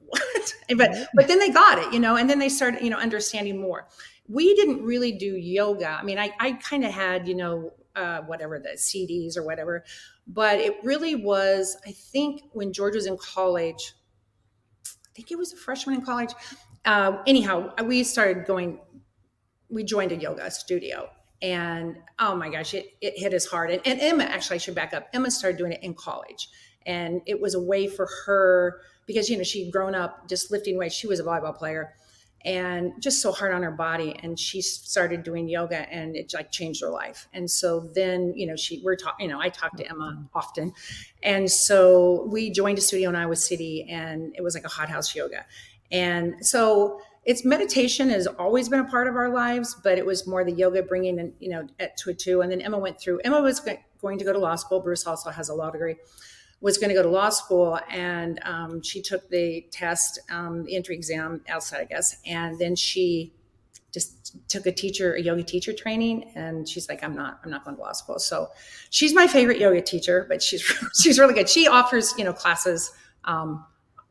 what? But then they got it, and then they started, understanding more. We didn't really do yoga. I mean, I kind of had, whatever the CDs or whatever, but it really was, I think when George was in college, I think he was a freshman in college. Anyhow, we joined a yoga studio. And oh my gosh, it hit us hard. And Emma, actually, I should back up. Emma started doing it in college. And it was a way for her, because, she'd grown up just lifting weights. She was a volleyball player and just so hard on her body. And she started doing yoga, and it like changed her life. And so then, I talked to Emma often. And so we joined a studio in Iowa City, and it was like a hot house yoga. And so meditation has always been a part of our lives, but it was more the yoga bringing in, to it too. And then Emma went through, Emma was going to go to law school. Bruce also has a law degree, was going to go to law school. And she took the test, the entry exam outside, I guess. And then she just took a yoga teacher training. And she's like, I'm not going to law school. So she's my favorite yoga teacher, but she's really good. She offers, classes,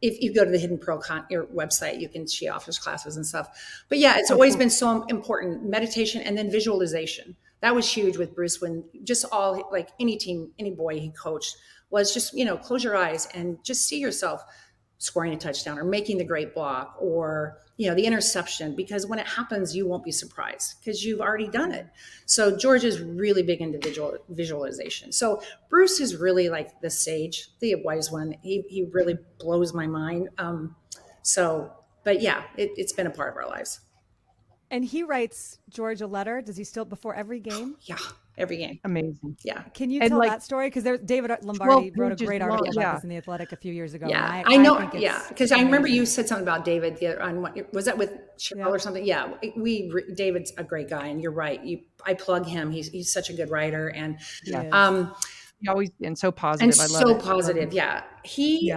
if you go to the Hidden Pearl your website, she offers classes and stuff. But yeah, it's always been so important, meditation and then visualization. That was huge with Bruce, when just all, like any team, any boy he coached, was just, close your eyes and just see yourself scoring a touchdown or making the great block or, the interception, because when it happens, you won't be surprised because you've already done it. So George is really big into visualization. So Bruce is really like the sage, the wise one. He really blows my mind. But yeah, it's been a part of our lives. And he writes George a letter. Does he still, before every game? Yeah, every game. Amazing. Yeah. Can you tell that story? Because David Lombardi wrote a great article about this in The Athletic a few years ago. Yeah, I know. Because I remember you said something about David. Was that with Cheryl or something? Yeah. David's a great guy, and you're right. I plug him. He's such a good writer, and he always and so positive. And I love so it. positive. Yeah.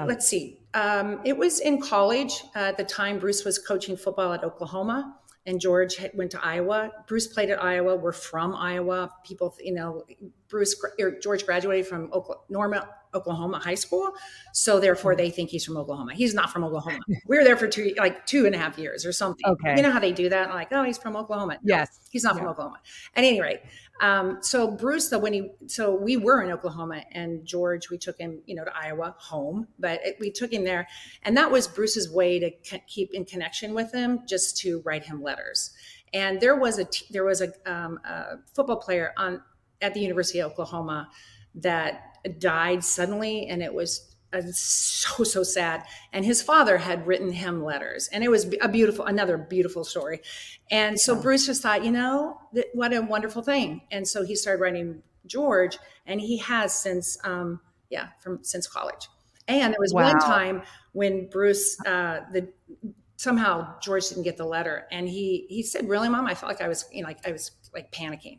Let's see. It was in college. At the time, Bruce was coaching football at Oklahoma, and George went to Iowa. Bruce played at Iowa. We're from Iowa. People, George graduated from Norma, Oklahoma high school. So therefore they think he's from Oklahoma. He's not from Oklahoma. We were there for 2.5 years or something. Okay. You know how they do that? I'm like, oh, he's from Oklahoma. No, Yes. he's not from Oklahoma. At any rate, so Bruce, though, so we were in Oklahoma, and George, we took him, to Iowa home, but we took him there. And that was Bruce's way to keep in connection with him, just to write him letters. And there was a football player at the University of Oklahoma that died suddenly, and it was so sad. And his father had written him letters, and it was another beautiful story. And so Bruce just thought, what a wonderful thing. And so he started writing George, and he has since college. And there was one time when Bruce, somehow George didn't get the letter, and he said, "Really, Mom?" I felt like I was, I was like panicking.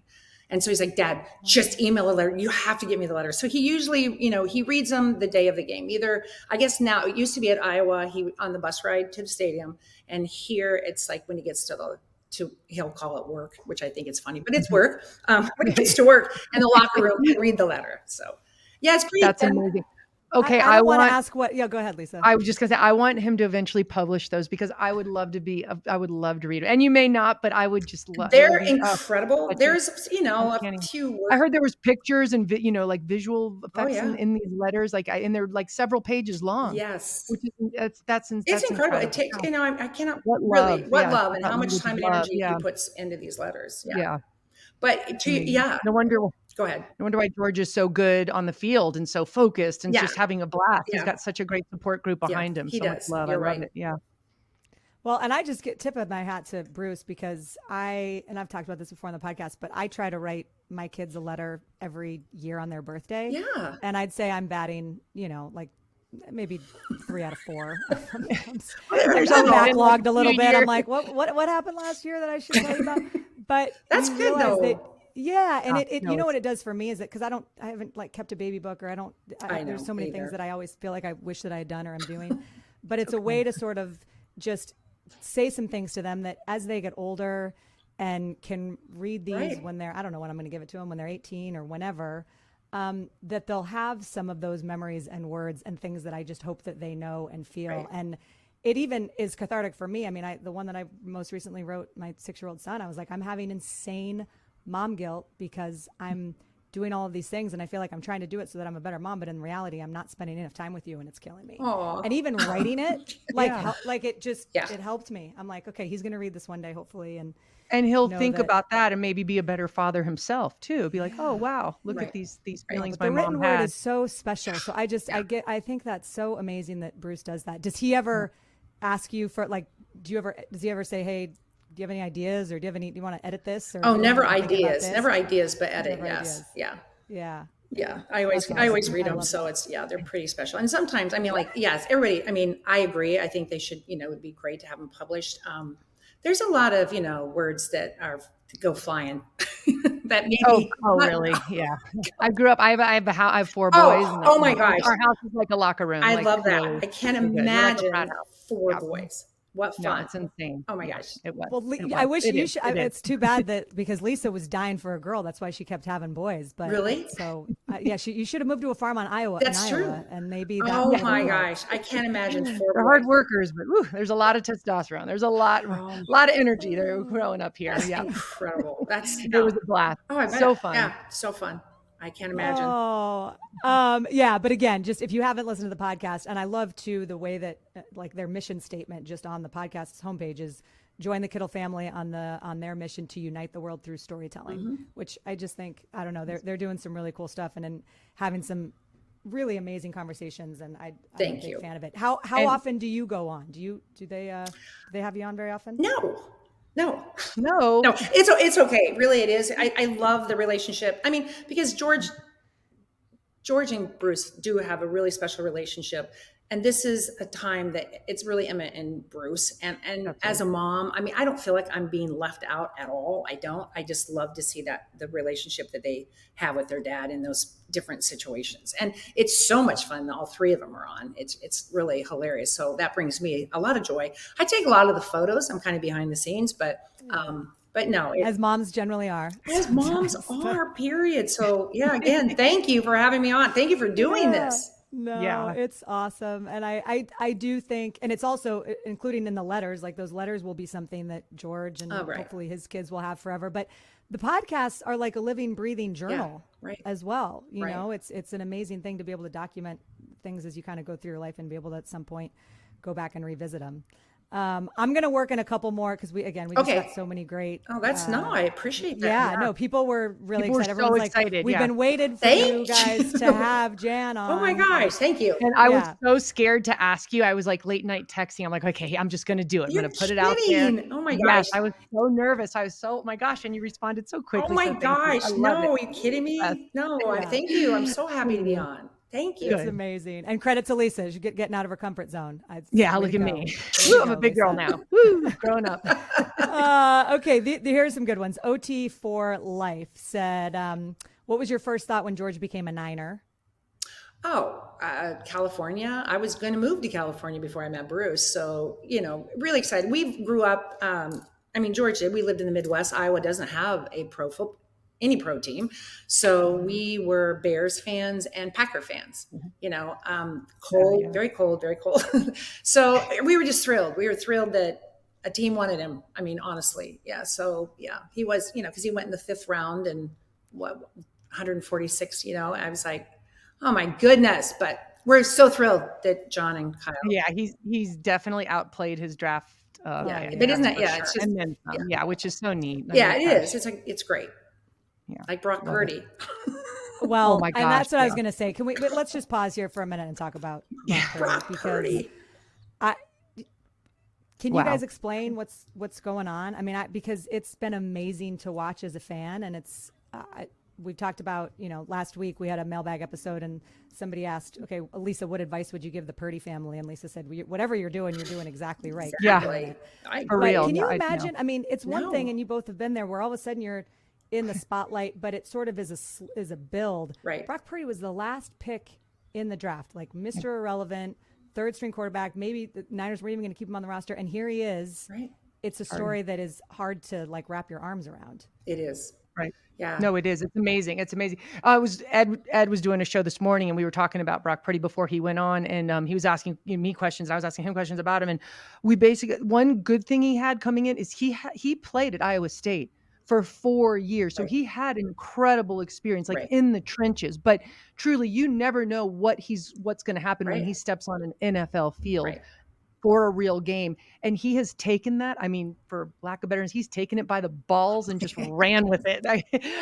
And so he's like, "Dad, just email a letter. You have to get me the letter." So he usually, he reads them the day of the game. Either, I guess now, it used to be at Iowa, on the bus ride to the stadium. And here it's like when he gets he'll call it work, which I think is funny, but it's work. When he gets to work in the locker room, he'll read the letter. So yeah, it's pretty. That's amazing. Okay, I want to ask what. Yeah, go ahead, Lisa. I was just gonna say I want him to eventually publish those, because I would love to read it. And you may not, but I would just love. They're incredible. There's a few words. I heard there was pictures and like visual effects in these letters, and they're like several pages long. Yes, which is that's incredible. It takes I cannot what love and how much time and energy he puts into these letters. Yeah. But no wonder. Go ahead. No wonder why George is so good on the field and so focused and just having a blast. He's got such a great support group behind him. He does. Much love. You're I love it. Yeah. Well, and I just tip of my hat to Bruce, because I've talked about this before on the podcast, but I try to write my kids a letter every year on their birthday. Yeah. And I'd say I'm batting, like maybe 3 out of 4. I'm backlogged a little bit. I'm like, what happened last year that I should tell you about? But that's good though. Yeah, and what it does for me is that, because I haven't kept a baby book, or there's so many things that I always feel like I wish that I had done or I'm doing, but it's a way to sort of just say some things to them that as they get older and can read these when they're, I don't know when I'm going to give it to them, when they're 18 or whenever, that they'll have some of those memories and words and things that I just hope that they know and feel. And it even is cathartic for me. I mean, the one that I most recently wrote, my 6-year-old son, I was like, I'm having insane mom guilt because I'm doing all of these things and I feel like I'm trying to do it so that I'm a better mom, but in reality I'm not spending enough time with you and it's killing me. Aww. And even writing it it helped me. I'm like, okay, he's going to read this one day hopefully, and he'll think about that and maybe be a better father himself too. Be like, oh wow, look at these feelings my mom had. The written word is so special. So I think that's so amazing that Bruce does that. Does he ever ask you for does he ever say, hey, do you have any ideas, or do you want to edit this? Or never ideas, but edit. Yes. Ideas. Yeah. I always read them. So they're pretty special. And sometimes, yes, everybody, I agree. I think they should, it would be great to have them published. There's a lot of, words that go flying that maybe. Oh, really? Yeah. I grew up, I have 4 boys. Oh my gosh. Our house is like a locker room. I love that. Really, I can't imagine 4 boys. What fun. No, it's insane. Oh my gosh. It was. Well, I wish you should. It's too bad that because Lisa was dying for a girl. That's why she kept having boys. But really? So you should have moved to a farm on Iowa. That's true. And maybe that. Oh my gosh. I can't imagine 4 They're hard workers, but there's a lot of testosterone. There's a lot of energy. They're growing up here. That's incredible. It was a blast. Oh, I bet. So fun. Yeah, so fun. I can't imagine. But again, just if you haven't listened to the podcast, and I love too the way that their mission statement just on the podcast's homepage is join the Kittle family on their mission to unite the world through storytelling, which I just think, I don't know, they're doing some really cool stuff and having some really amazing conversations, and I'm a big fan of it. How often do you go on? Do they have you on very often? No, it's okay. Really, it is. I love the relationship. Because George and Bruce do have a really special relationship. and this is a time that it's really Emmett and Bruce. And Absolutely. As a mom, I mean, I don't feel like I'm being left out at all. I don't. I just love to see that the relationship that they have with their dad in those different situations. And it's so much fun that all three of them are on. It's really hilarious. So that brings me a lot of joy. I take a lot of the photos. I'm kind of behind the scenes, but no, as moms generally are. As moms are, period. So yeah, again, thank you for having me on. Thank you for doing this. No, it's awesome. And I do think, and it's also including in the letters, like those letters will be something that George and hopefully his kids will have forever. But the podcasts are like a living, breathing journal as well. You know, it's an amazing thing to be able to document things as you kind of go through your life and be able to at some point go back and revisit them. I'm going to work in a couple more because we just got so many great. Oh, that's I appreciate that. Yeah, no, people were really excited. Everyone's so excited. Like, we've been waiting for you guys to have Jan on. Oh my gosh, thank you. And I was so scared to ask you. I was like late night texting. I'm like, okay, I'm just going to do it. I'm going to put it out there. Oh my gosh. Yes, I was so nervous. I was so, oh my gosh. And you responded so quickly. Oh my so gosh. No, are you kidding me? Yes. No, thank you. I'm so happy to be on. Thank you. It's amazing. And credit to Lisa. She's getting out of her comfort zone. Look at me. Woo, I'm a big girl now. Woo, growing up. Okay, here are some good ones. OT for Life said, what was your first thought when George became a Niner? California. I was going to move to California before I met Bruce. So, really excited. We grew up, George did. We lived in the Midwest. Iowa doesn't have any pro team. So we were Bears fans and Packer fans, cold, very cold, very cold. So we were just thrilled. We were thrilled that a team wanted him. I mean, honestly. Yeah. So he was, because he went in the 5th round and 146, I was like, oh my goodness. But we're so thrilled that John and Kyle. Yeah. He's definitely outplayed his draft. But isn't that, sure. It's just, and then which is so neat. Yeah, it is. It's like, it's great. Yeah. Like Brock Purdy. Well, and that's what I was going to say. Let's just pause here for a minute and talk about Brock Purdy. Can you guys explain what's going on? I mean, because it's been amazing to watch as a fan, and it's we've talked about, last week we had a mailbag episode and somebody asked, okay, Lisa, what advice would you give the Purdy family? And Lisa said, whatever you're doing exactly right. Exactly. Yeah. For real. Can you imagine? I mean, it's one thing, and you both have been there, where all of a sudden you're in the spotlight, but it sort of is a build. Right. Brock Purdy was the last pick in the draft, like Mr. Irrelevant, 3rd string quarterback. Maybe the Niners weren't even going to keep him on the roster, and here he is. Right. It's a story that is hard to wrap your arms around. It is. Right. Yeah. No, it is. It's amazing. It's amazing. Ed was doing a show this morning, and we were talking about Brock Purdy before he went on, and he was asking me questions. I was asking him questions about him, and we basically, one good thing he had coming in is he played at Iowa State for 4 years. So he had incredible experience, in the trenches, but truly you never know what's going to happen when he steps on an NFL field for a real game. And he has taken that, for lack of better, he's taken it by the balls and just ran with it.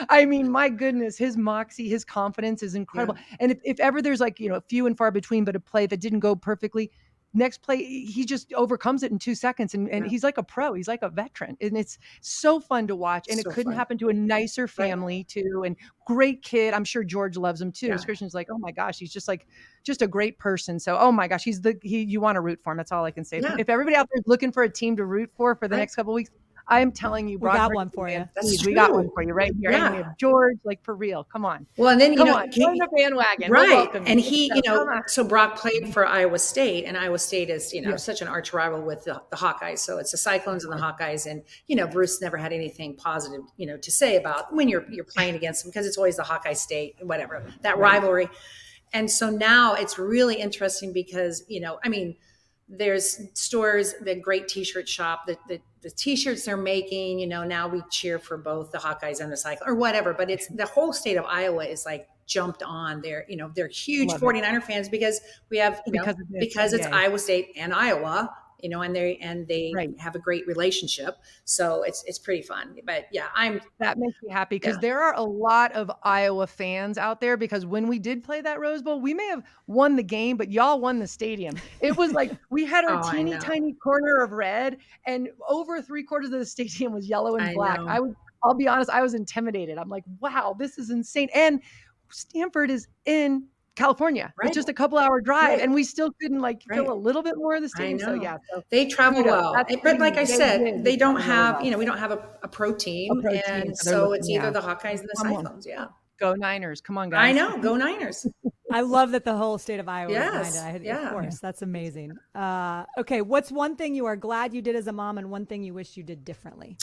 I mean, my goodness, his moxie, his confidence is incredible. Yeah. And if ever there's few and far between, but a play that didn't go perfectly, next play, he just overcomes it in 2 seconds. And he's like a pro. He's like a veteran. And it's so fun to watch. And it couldn't happen to a nicer family too. And great kid. I'm sure George loves him too. Yeah. Christian's like, oh my gosh, he's just a great person. So, oh my gosh, you want to root for him. That's all I can say. Yeah. If everybody out there is looking for a team to root for the next couple of weeks, I am telling you, we got one for you. We got one for you right here. Yeah. And we have George, for real. Come on. Well, and then, join the bandwagon. Right. And he, so Brock played for Iowa State, and Iowa State is, such an arch rival with the Hawkeyes. So it's the Cyclones and the Hawkeyes. And, Bruce never had anything positive, to say about when you're playing against them, because it's always the Hawkeye State, whatever, that rivalry. And so now it's really interesting because, there's stores, the great t-shirt shop, the t-shirts they're making, now we cheer for both the Hawkeyes and the Cyclones or whatever, but it's the whole state of Iowa is jumped on. They're huge 49er fans because we have, because it's Iowa State and Iowa, and they have a great relationship. So it's pretty fun. But yeah, that makes me happy because there are a lot of Iowa fans out there, because when we did play that Rose Bowl, we may have won the game, but y'all won the stadium. It was we had our teeny tiny corner of red, and over 3/4 of the stadium was yellow and black. I'll be honest, I was intimidated. I'm like, wow, this is insane. And Stanford is in California. Right. It's just a couple hour drive, Right. and we still couldn't like Right. feel a little bit more of the I steam. So know. yeah, so They travel kudos. well. That's But pretty like I neat. said, did. they don't travel really have, well. we don't have a pro team. A pro team, And so they're so looking, it's either yeah. the Hawkeyes and the Come on. Cyclones. Yeah. Go Niners. Come on, guys. I know. Go Niners. I love that the whole state of Iowa is Yes, behind it. yeah. Of course, that's amazing. Okay, what's one thing you are glad you did as a mom, and one thing you wish you did differently?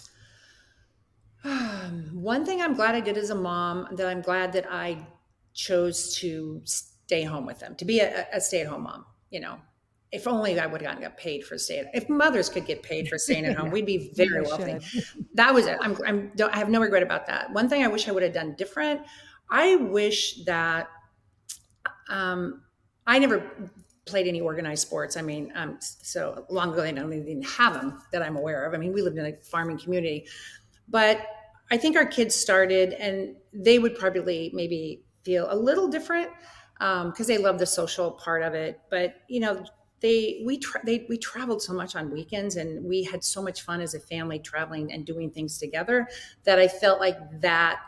One thing I'm glad I did as a mom, that I'm glad that I chose to stay home with them, to be a stay-at-home mom. You know, if only I would have got paid for if mothers could get paid for staying at home, we'd be very wealthy. That was it. I have no regret about that. One thing I wish I would have done different. I wish that I never played any organized sports. I mean, so long ago they don't even have them that I'm aware of. I mean, we lived in a farming community, but I think our kids started, and they would probably maybe feel a little different because they love the social part of it. But you know, we traveled so much on weekends, and we had so much fun as a family traveling and doing things together that I felt like that.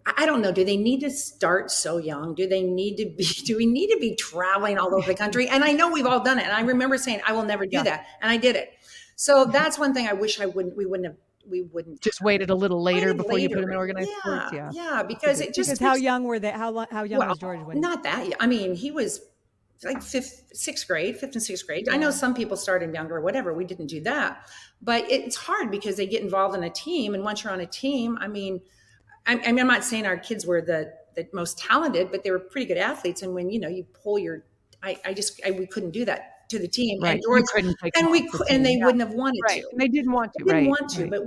I don't know. Do they need to start so young? Do we need to be traveling all over the country? And I know we've all done it. And I remember saying, I will never do that. And I did it. So that's one thing I wish we wouldn't just waited a little later before you put them in organized sports. Yeah. Because how young were they? How young was George when? Not that. I mean, he was like fifth and sixth grade. Yeah. I know some people started younger or whatever. We didn't do that, but it's hard because they get involved in a team. And once you're on a team, I mean, I'm not saying our kids were the most talented, but they were pretty good athletes. And when, you know, you pull we couldn't do that to the team. Right. And George, and they wouldn't have wanted to. And they didn't want to. But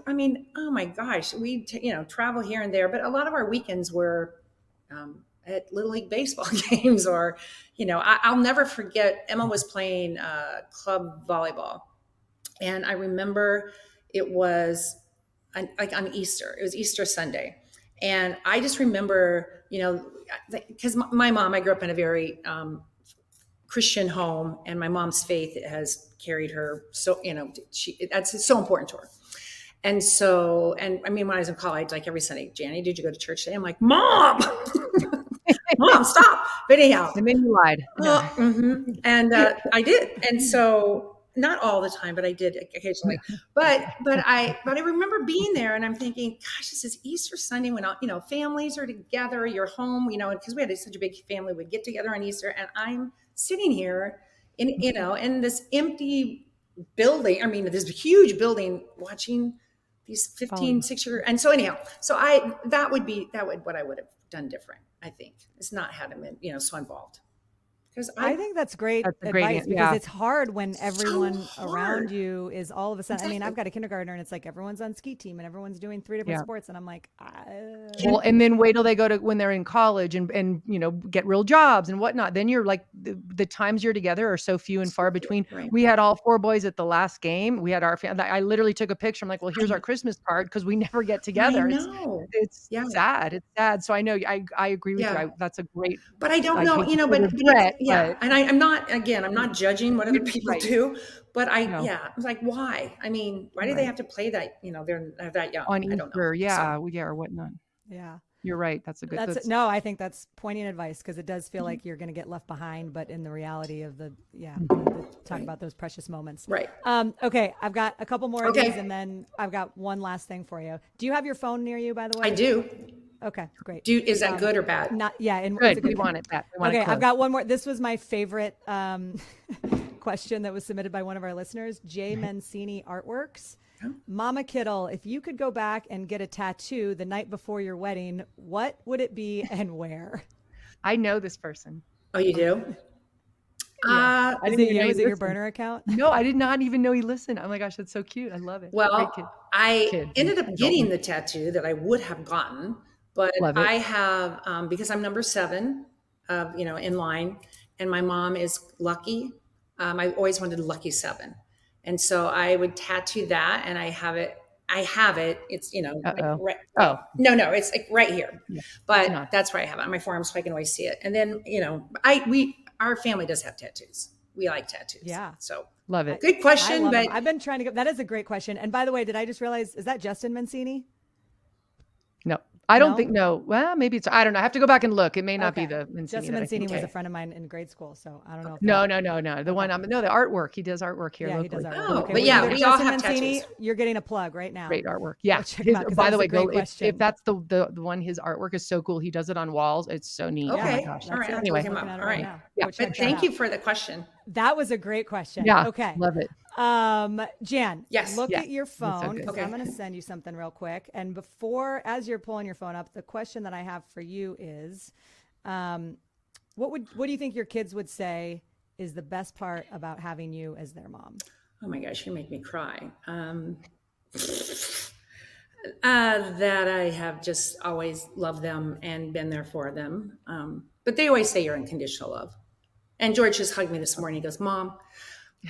I mean, oh my gosh, we travel here and there, but a lot of our weekends were at Little League baseball games, or, you know, I'll never forget, Emma was playing club volleyball. And I remember it was on Easter. It was Easter Sunday. And I just remember, you know, because my mom, I grew up in a very Christian home, and my mom's faith has carried her. So, you know, that's so important to her. And so, and I mean, when I was in college, like every Sunday, Janny, did you go to church today? I'm like, Mom, Mom, stop. But anyhow. And then you lied. And I did. And so, not all the time, but I did occasionally. But I remember being there, and I'm thinking, gosh, this is Easter Sunday when all, you know, families are together, you're home, you know, because we had such a big family, we'd get together on Easter, and I'm sitting here in this empty building. I mean, this huge building, watching these 15, 6-year. And so anyhow, so that would what I would have done different. I think is not had them, you know, so involved. Because I think that's great advice, because it's hard when everyone around you is all of a sudden. Exactly. I mean, I've got a kindergartner, and it's like everyone's on ski team and everyone's doing 3 different sports, and I'm like, well, and then wait till they go to when they're in college and you know, get real jobs and whatnot. Then you're like, the times you're together are so few and far between. Right. We had all 4 boys at the last game. We had our family. I literally took a picture. I'm like, well, here's our Christmas card, because we never get together. I know. It's sad. It's sad. So I know I agree with you. That's a great. But I don't know, you know, yeah. And I'm not judging what other people do, but I was like, why? I mean, why do they have to play that? You know, they're that young. On Easter, I don't know. or whatnot. Yeah. You're right. That's a good. No, I think that's poignant advice, because it does feel like you're going to get left behind, but in the reality of talk about those precious moments. Right. Okay. I've got a couple more of these, and then I've got one last thing for you. Do you have your phone near you, by the way? I do. Okay, great. Is that good or bad? Not, yeah. And good. We want it bad. I've got one more. This was my favorite question that was submitted by one of our listeners, Jay Mancini Artworks. Mama Kittle, if you could go back and get a tattoo the night before your wedding, what would it be and where? I know this person. Oh, you do? Yeah. Is it your burner account? No, I did not even know he listened. Oh my gosh, that's so cute. I love it. Well, I ended up getting the tattoo that I would have gotten, but I have, because I'm number 7, you know, in line, and my mom is lucky. I always wanted lucky 7. And so I would tattoo that, and I have it. It's, you know, no, it's like right here, but that's where I have it on my forearm, so I can always see it. And then, you know, our family does have tattoos. We like tattoos. Yeah. So love it. Good question, but I've been trying to that is a great question. And by the way, did I just realize, is that Justin Mancini? No. I don't No? think well, maybe it's I don't know. I have to go back and look. It may not be Okay. the Mancini. Justin that I Mancini think. was Okay. a friend of mine in grade school, so I don't know if No. that- The one the artwork. He does artwork here Yeah, he locally. does artwork. Oh, Okay, but well, yeah, either we all Justin have Mancini, tattoos. you're getting a plug right now. Great artwork. Yeah. check him out, 'cause By that the was way, a great go question. if that's the one, his artwork is so cool. He does it on walls. It's so neat. Oh my Okay. gosh. All right. I'll Anyway. look him up. Looking at it All right right. now. Yeah, Go check But that thank out. you for the question. That was a great question. Yeah. Okay. Love it. Jan, Yes. look Yeah. at your That's so phone good. because Okay. I'm going to send you something real quick. And as you're pulling your phone up, the question that I have for you is, what do you think your kids would say is the best part about having you as their mom? Oh my gosh, you make me cry. That I have just always loved them and been there for them. But they always say you're unconditional love. And George just hugged me this morning. He goes, Mom,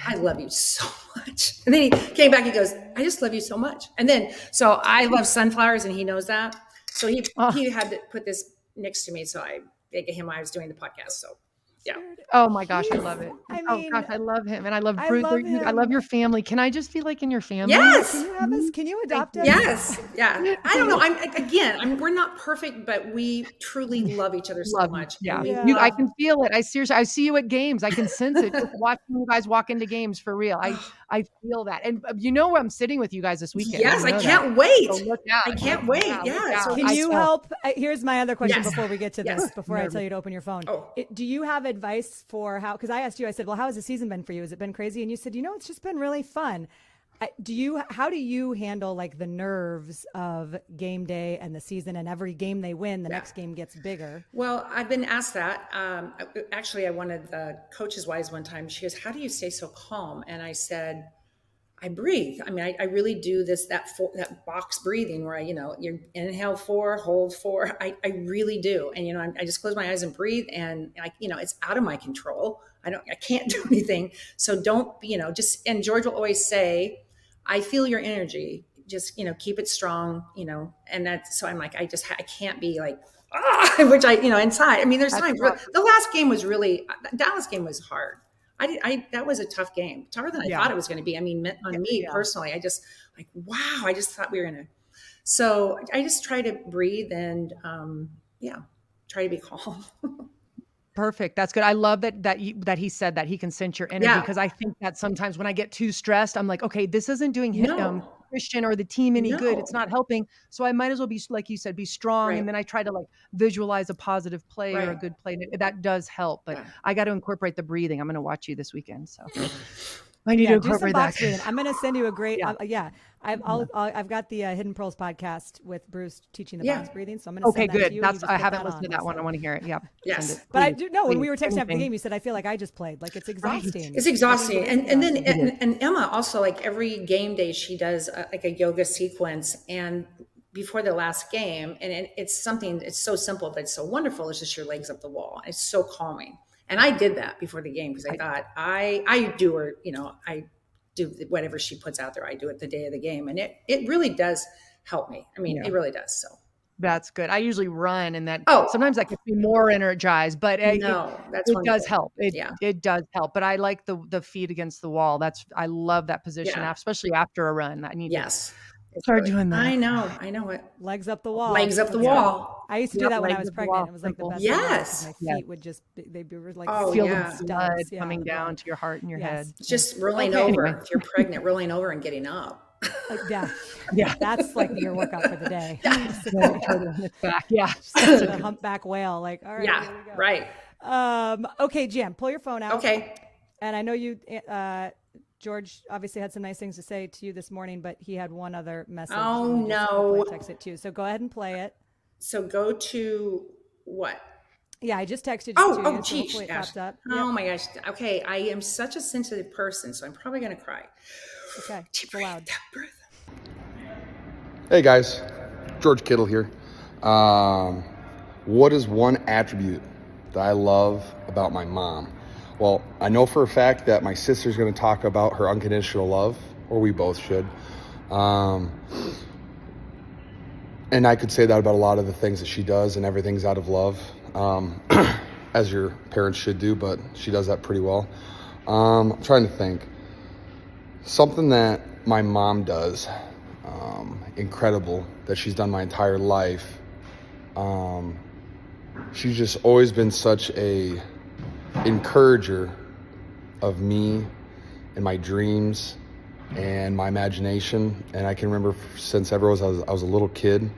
I love you so much. And then he came back, he goes, I just love you so much. And then, so I love sunflowers and he knows that. So he had to put this next to me. So I gave him, I was doing the podcast. So yeah. Oh my gosh, I love it. I Oh mean, gosh, I love him, and I love I Bruce. love I love him. your family. Can I just feel like in your family? Yes. Can you have us? Can you adopt us? Yes. Yeah. I don't know. We're not perfect, but we truly love each other so Love you. much. Yeah. And we Yeah. I can feel it. I see you at games. I can sense it. Just watching you guys walk into games for real. I feel that. And you know I'm sitting with you guys this weekend. Yes, You I know can't that. wait. So look out. I can't wait. Look Yeah. out. So Can you help? Here's my other question Yes. before we get to Yes. this, before I tell you to open your phone. Oh. Do you have advice for how, because I asked you, I said, well, how has the season been for you? Has it been crazy? And you said, it's just been really fun. How do you handle like the nerves of game day and the season, and every game they win, the next game gets bigger? Well, I've been asked that. Actually, I wanted the coach's wives one time. She goes, how do you stay so calm? And I said, I breathe. I mean, I really do that box breathing where you inhale 4, hold 4. I really do. And, I just close my eyes and breathe, and it's out of my control. I can't do anything. So don't, and George will always say, I feel your energy, just, keep it strong, and that's, so I'm like, I can't be like, which inside, I mean, there's times. The last game was really, Dallas game was hard. That was a tough game, tougher than I thought it was going to be. I mean, on me personally, I just wow, I just thought we were going to. So I just try to breathe and try to be calm. Perfect. That's good. I love that he said that he can sense your energy, because I think that sometimes when I get too stressed, I'm like, okay, this isn't doing Christian or the team any good. It's not helping. So I might as well be, like you said, be strong. Right. And then I try to like visualize a positive play or a good play. That does help, but I got to incorporate the breathing. I'm going to watch you this weekend. So I need to incorporate that. Breathing. I'm going to send you a great, I've got the Hidden Pearls podcast with Bruce teaching the box breathing. So I'm going to send that to you. I haven't listened to that one. I want to hear it. Yeah. Yes. But I do know when we were texting after the game, you said, I feel like I just played. Like it's exhausting. It's exhausting. And then Emma also, like every game day, she does like a yoga sequence. And before the last game, and it's so simple, but it's so wonderful. It's just your legs up the wall. It's so calming. And I did that before the game because I thought I do her, I do whatever she puts out there. I do it the day of the game. And it really does help me. I mean, it really does. So that's good. I usually run, and sometimes I can be more energized, but it does help. It does help. But I like the feet against the wall. I love that position, especially after a run. I need to start doing that. I know it. Legs up the wall. Legs up the wall. I used to do that when I was pregnant. It was like the best. Yes. My feet would just, they'd be like, feel the blood coming down to your heart and your head. It's just rolling over. If you're pregnant, rolling over and getting up. Yeah. That's like your workout for the day. Yeah. A humpback whale. Like, all right. Yeah. Here we go. Right. Okay, Jan, pull your phone out. Okay. And I know you, George obviously had some nice things to say to you this morning, but he had one other message. Oh, no. Text it too. So go ahead and play it. So go to what? Yeah, I just texted you. Oh, geez. So popped up. Oh my gosh. Okay. I am such a sensitive person, so I'm probably going to cry. Okay. It's loud. Hey guys, George Kittle here. What is one attribute that I love about my mom? Well, I know for a fact that my sister's going to talk about her unconditional love, or we both should. And I could say that about a lot of the things that she does, and everything's out of love, as your parents should do, but she does that pretty well. I'm trying to think. Something that my mom does, incredible, that she's done my entire life, She's just always been such a encourager of me and my dreams and my imagination. And I can remember since ever I was a little kid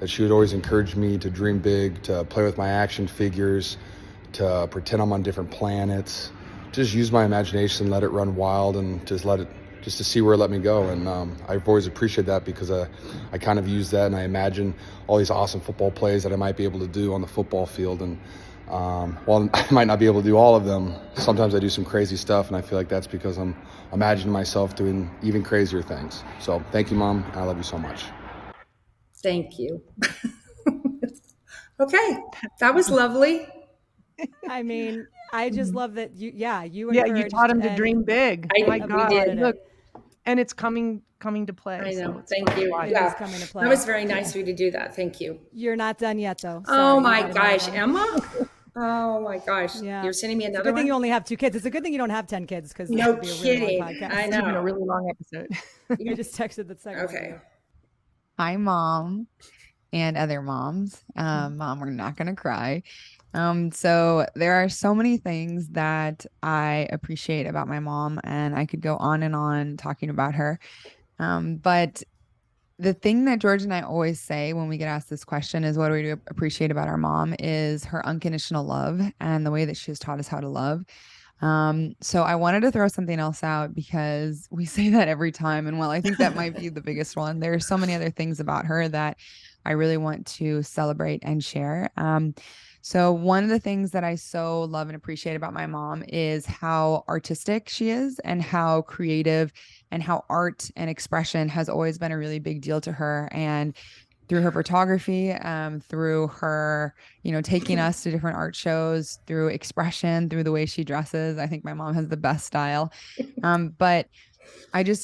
that she would always encourage me to dream big, to play with my action figures, to pretend I'm on different planets, just use my imagination, let it run wild, and just to see where it let me go. And I've always appreciated that because I kind of use that and I imagine all these awesome football plays that I might be able to do on the football field. And while I might not be able to do all of them, sometimes I do some crazy stuff, and I feel like that's because I'm imagining myself doing even crazier things. So thank you, Mom. I love you so much. Thank you. Okay, that was lovely. I mean, I just love that you you encouraged taught him to and- dream big. I- Oh my we God. did. Look, and it's coming to play. I know. So it's Thank fun to you. watch. It is coming to play. That was very nice of you to do that. Thank you. You're not done yet, though. Oh Sorry, you my got another gosh, one. Emma. Oh my gosh. Yeah. You're sending me It's a another good thing one? you only have 2 kids. It's a good thing you don't have 10 kids because No would be a really kidding. long podcast. I It's been a know. really long episode. I just texted the second one to Okay. you. Hi, Mom and other moms. Mom, we're not going to cry. So there are so many things that I appreciate about my mom, and I could go on and on talking about her. But the thing that George and I always say when we get asked this question is, what do we appreciate about our mom, is her unconditional love and the way that she has taught us how to love. So I wanted to throw something else out because we say that every time. And while I think that might be the biggest one, there are so many other things about her that I really want to celebrate and share. So one of the things that I so love and appreciate about my mom is how artistic she is and how creative, and how art and expression has always been a really big deal to her. And through her photography, through her, taking us to different art shows, through expression, through the way she dresses. I think my mom has the best style. But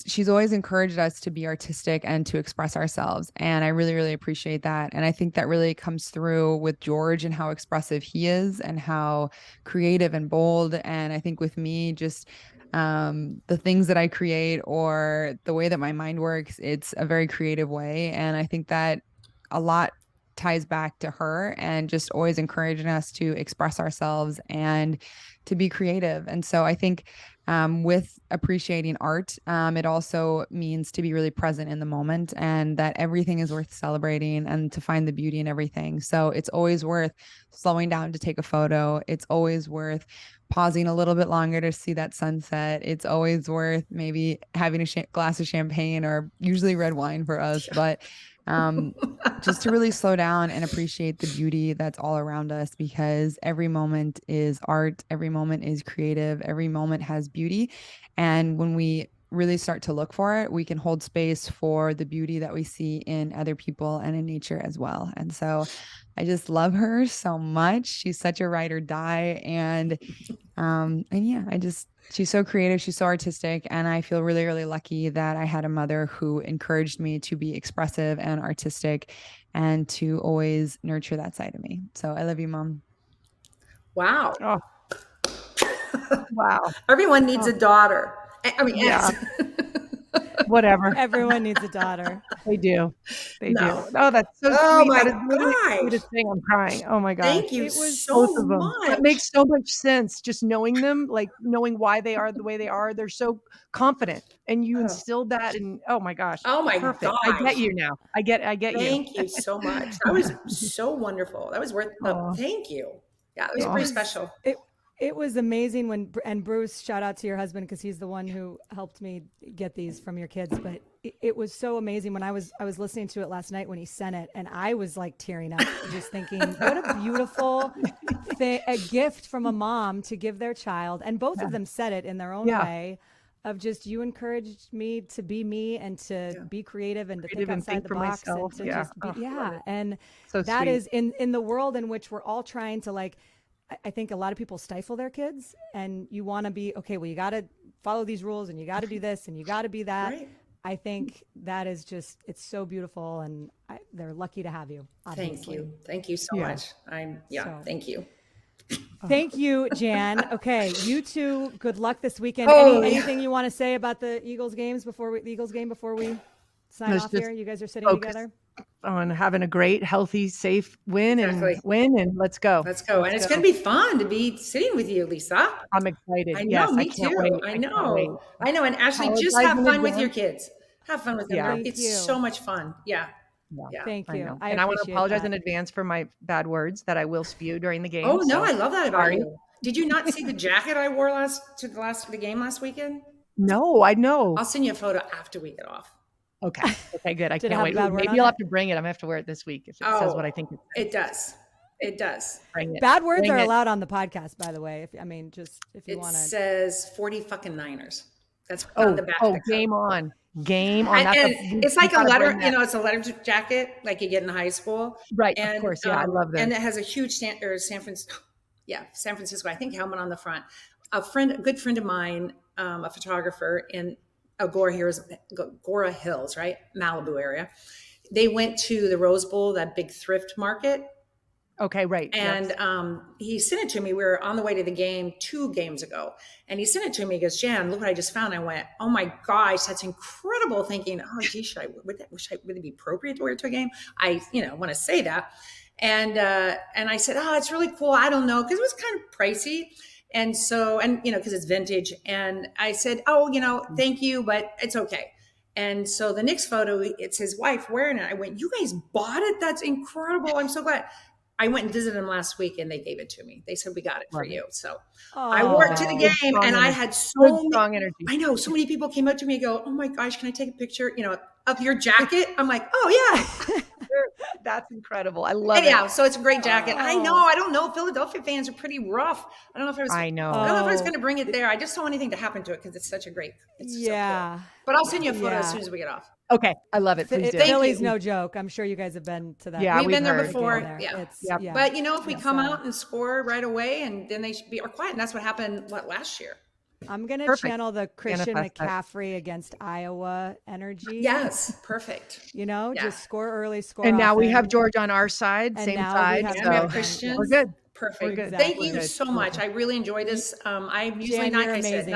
she's always encouraged us to be artistic and to express ourselves. And I really, really appreciate that. And I think that really comes through with George and how expressive he is and how creative and bold. And I think with me, just the things that I create or the way that my mind works, it's a very creative way. And I think that a lot ties back to her and just always encouraging us to express ourselves and to be creative. And so I think with appreciating art, it also means to be really present in the moment, and that everything is worth celebrating and to find the beauty in everything. So it's always worth slowing down to take a photo. It's always worth pausing a little bit longer to see that sunset. It's always worth maybe having a glass of champagne, or usually red wine for us, but just to really slow down and appreciate the beauty that's all around us, because every moment is art, every moment is creative, every moment has beauty. And when we really start to look for it, we can hold space for the beauty that we see in other people and in nature as well. And so I just love her so much. She's such a ride or die. And yeah, she's so creative. She's so artistic. And I feel really, really lucky that I had a mother who encouraged me to be expressive and artistic and to always nurture that side of me. So I love you, Mom. Wow. Oh. Wow. Everyone needs a daughter. I mean, Yeah. Whatever. Everyone needs a daughter. They do. They No. do. Oh, that's so Oh sweet. my That is literally the gosh. sweetest thing. I'm crying. Oh my gosh. Thank you It was so Both of them. much. That makes so much sense. Just knowing them, like knowing why they are the way they are. They're so confident, and you instilled that. And oh my gosh. Oh my Perfect. gosh. I get you now. I get you. Thank you so much. That was so wonderful. That was worth Aw. thank you. Yeah, it was pretty special. It was amazing when, and Bruce, shout out to your husband because he's the one who helped me get these from your kids. But it was so amazing when I was listening to it last night when he sent it, and I was like tearing up, just thinking, what a beautiful a gift from a mom to give their child. And both of them said it in their own way. Of just, you encouraged me to be me and to be creative and to think outside the box myself. and to just be, and So that sweet. is in the world in which we're all trying to, like, I think a lot of people stifle their kids, and you want to be, okay, well, you got to follow these rules and you got to do this and you got to be that. Right. I think that is just, it's so beautiful, and they're lucky to have you. Obviously. Thank you. Thank you so much. Thank you. Thank you, Jan. Okay, you two, good luck this weekend. Oh, Anything you want to say about the Eagles game before we sign off here? You guys are sitting together. on having a great, healthy, safe win and let's go. Let's go. And it's going to be fun to be sitting with you, Lisa. I'm excited. I know, yes, me I can't too. wait. I know. And Ashley, just have fun with your kids. Have fun with them. Yeah. It's so much fun. Yeah. Thank you. And I want to apologize in advance for my bad words that I will spew during the game. Oh, no, I love that about you. Did you not see the jacket I wore to the game last weekend? No, I know. I'll send you a photo after we get off. Okay, good. I can't wait. Maybe you'll have to bring it. I'm going to have to wear it this week if it says what I think it does. It does. Bring it. Bad words are allowed on the podcast, by the way. If you want to. It says 40 fucking Niners. That's on the back of the cup. Game on. Game on. And it's like a letter, it's a letter jacket like you get in high school. Right, of course. Yeah, I love that. And it has a huge San Francisco, I think, helmet on the front. A good friend of mine, a photographer in Agora Hills, right? Malibu area. They went to the Rose Bowl, that big thrift market. Okay, right. And he sent it to me. We were on the way to the game 2 games ago. And he sent it to me. He goes, Jan, look what I just found. I went, oh my gosh, that's incredible. Thinking, oh, gee, would it be appropriate to wear it to a game? I want to say that. And I said, oh, it's really cool. I don't know. Because it was kind of pricey. And so, because it's vintage. And I said, oh, thank you, but it's okay. And so the next photo, it's his wife wearing it. I went, you guys bought it? That's incredible. I'm so glad. I went and visited them last week and they gave it to me. They said, we got it for you. So I wore it to the game and I had so strong energy. I know so many people came up to me and go, oh my gosh, can I take a picture, of your jacket? I'm like, oh yeah. That's incredible. I love it. Yeah, so it's a great jacket. I know. I don't know. Philadelphia fans are pretty rough. I don't know if I was going to bring it there. I just don't want anything to happen to it because it's such a great. It's so cool. But I'll send you a photo as soon as we get off. Okay, I love it. Please do. Philly's no joke. I'm sure you guys have been to that. Yeah, we've been there before. Yeah. But if we come out and score right away, and then they should be quiet, and that's what happened last year. I'm going to channel the Christian McCaffrey against Iowa energy. Yes, perfect. Just score early, score and now often. we have George on our side, same side. We have Christian. We're good. Perfect. Exactly. Thank you so much. I really enjoyed this. I'm usually not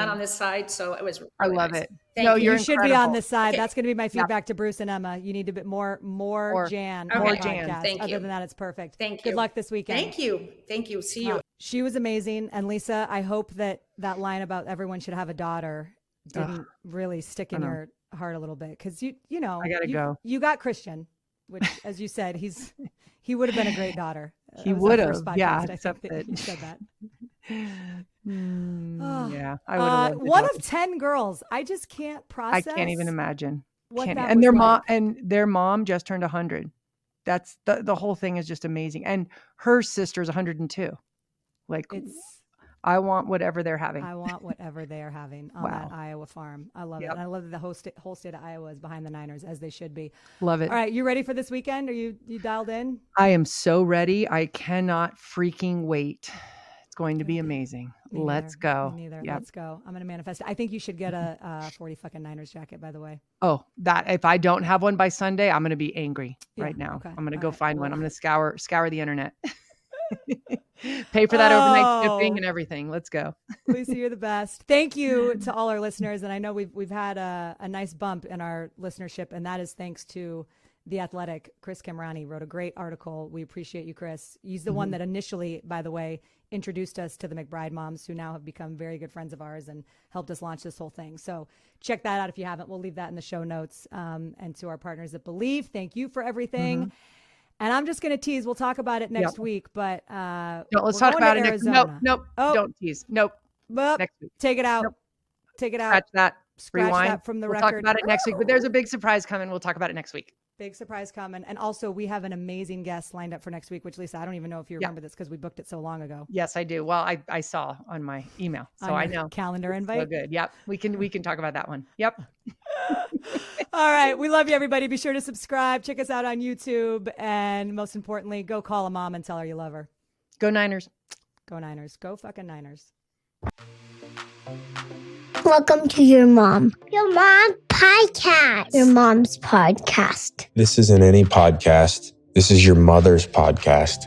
on this side, so it was. Really I love nice. it. Thank you. You should be on this side. Okay. That's going to be my feedback to Bruce and Emma. You need a bit more Jan. Okay. More Jan. Thank you. Other than that, it's perfect. Thank you. Good luck this weekend. Thank you. See you. She was amazing. And Lisa, I hope that line about everyone should have a daughter didn't really stick in your heart a little bit. Because I gotta go. You got Christian, which, as you said, he would have been a great daughter. He would have. Yeah, I think that you said that. Yeah, I would have. One of 10 girls. I just can't process. I can't even imagine. And their mom just turned 100. That's the whole thing is just amazing. And her sister's 102. Like, I want whatever they're having. I want whatever they are having on that Iowa farm. I love it. And I love that the whole state of Iowa is behind the Niners, as they should be. Love it. All right, you ready for this weekend? Are you dialed in? I am so ready. I cannot freaking wait. It's going to be amazing. Let's go. Me neither. Yep. Let's go. I'm going to manifest it. I think you should get a 40 fucking Niners jacket, by the way. Oh, that if I don't have one by Sunday, I'm going to be angry right now. Okay. I'm going to go find one. I'm going to scour the internet. Pay for that overnight shipping and everything. Let's go. Lisa, you're the best. Thank you to all our listeners. And I know we've had a nice bump in our listenership, and that is thanks to The Athletic. Chris Camrani wrote a great article. We appreciate you, Chris. He's the one that initially, by the way, introduced us to the McBride moms, who now have become very good friends of ours and helped us launch this whole thing. So check that out if you haven't. We'll leave that in the show notes. And to our partners at Believe, thank you for everything. And I'm just going to tease. We'll talk about it next week, but let's talk about it next week. Nope. Don't tease. Nope. Next week. Take it out. Nope. Take it out. Scratch that. Rewind. That from the record. We'll talk about it next week, but there's a big surprise coming. We'll talk about it next week. Big surprise coming. And also, we have an amazing guest lined up for next week, which, Lisa, I don't even know if you remember this because we booked it so long ago. Yes, I do. Well, I saw on my email, so I know. Calendar invite. So good. Yep. We can talk about that one. Yep. All right. We love you, everybody. Be sure to subscribe. Check us out on YouTube. And most importantly, go call a mom and tell her you love her. Go Niners. Go Niners. Go fucking Niners. Welcome to Your Mom. Your Mom Podcast. Your Mom's Podcast. This isn't any podcast. This is your mother's podcast.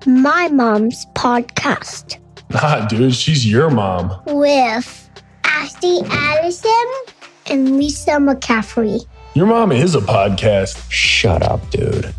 My Mom's Podcast. Nah, dude, she's your mom. With Ashley Addison and Lisa McCaffrey. Your mom is a podcast. Shut up, dude.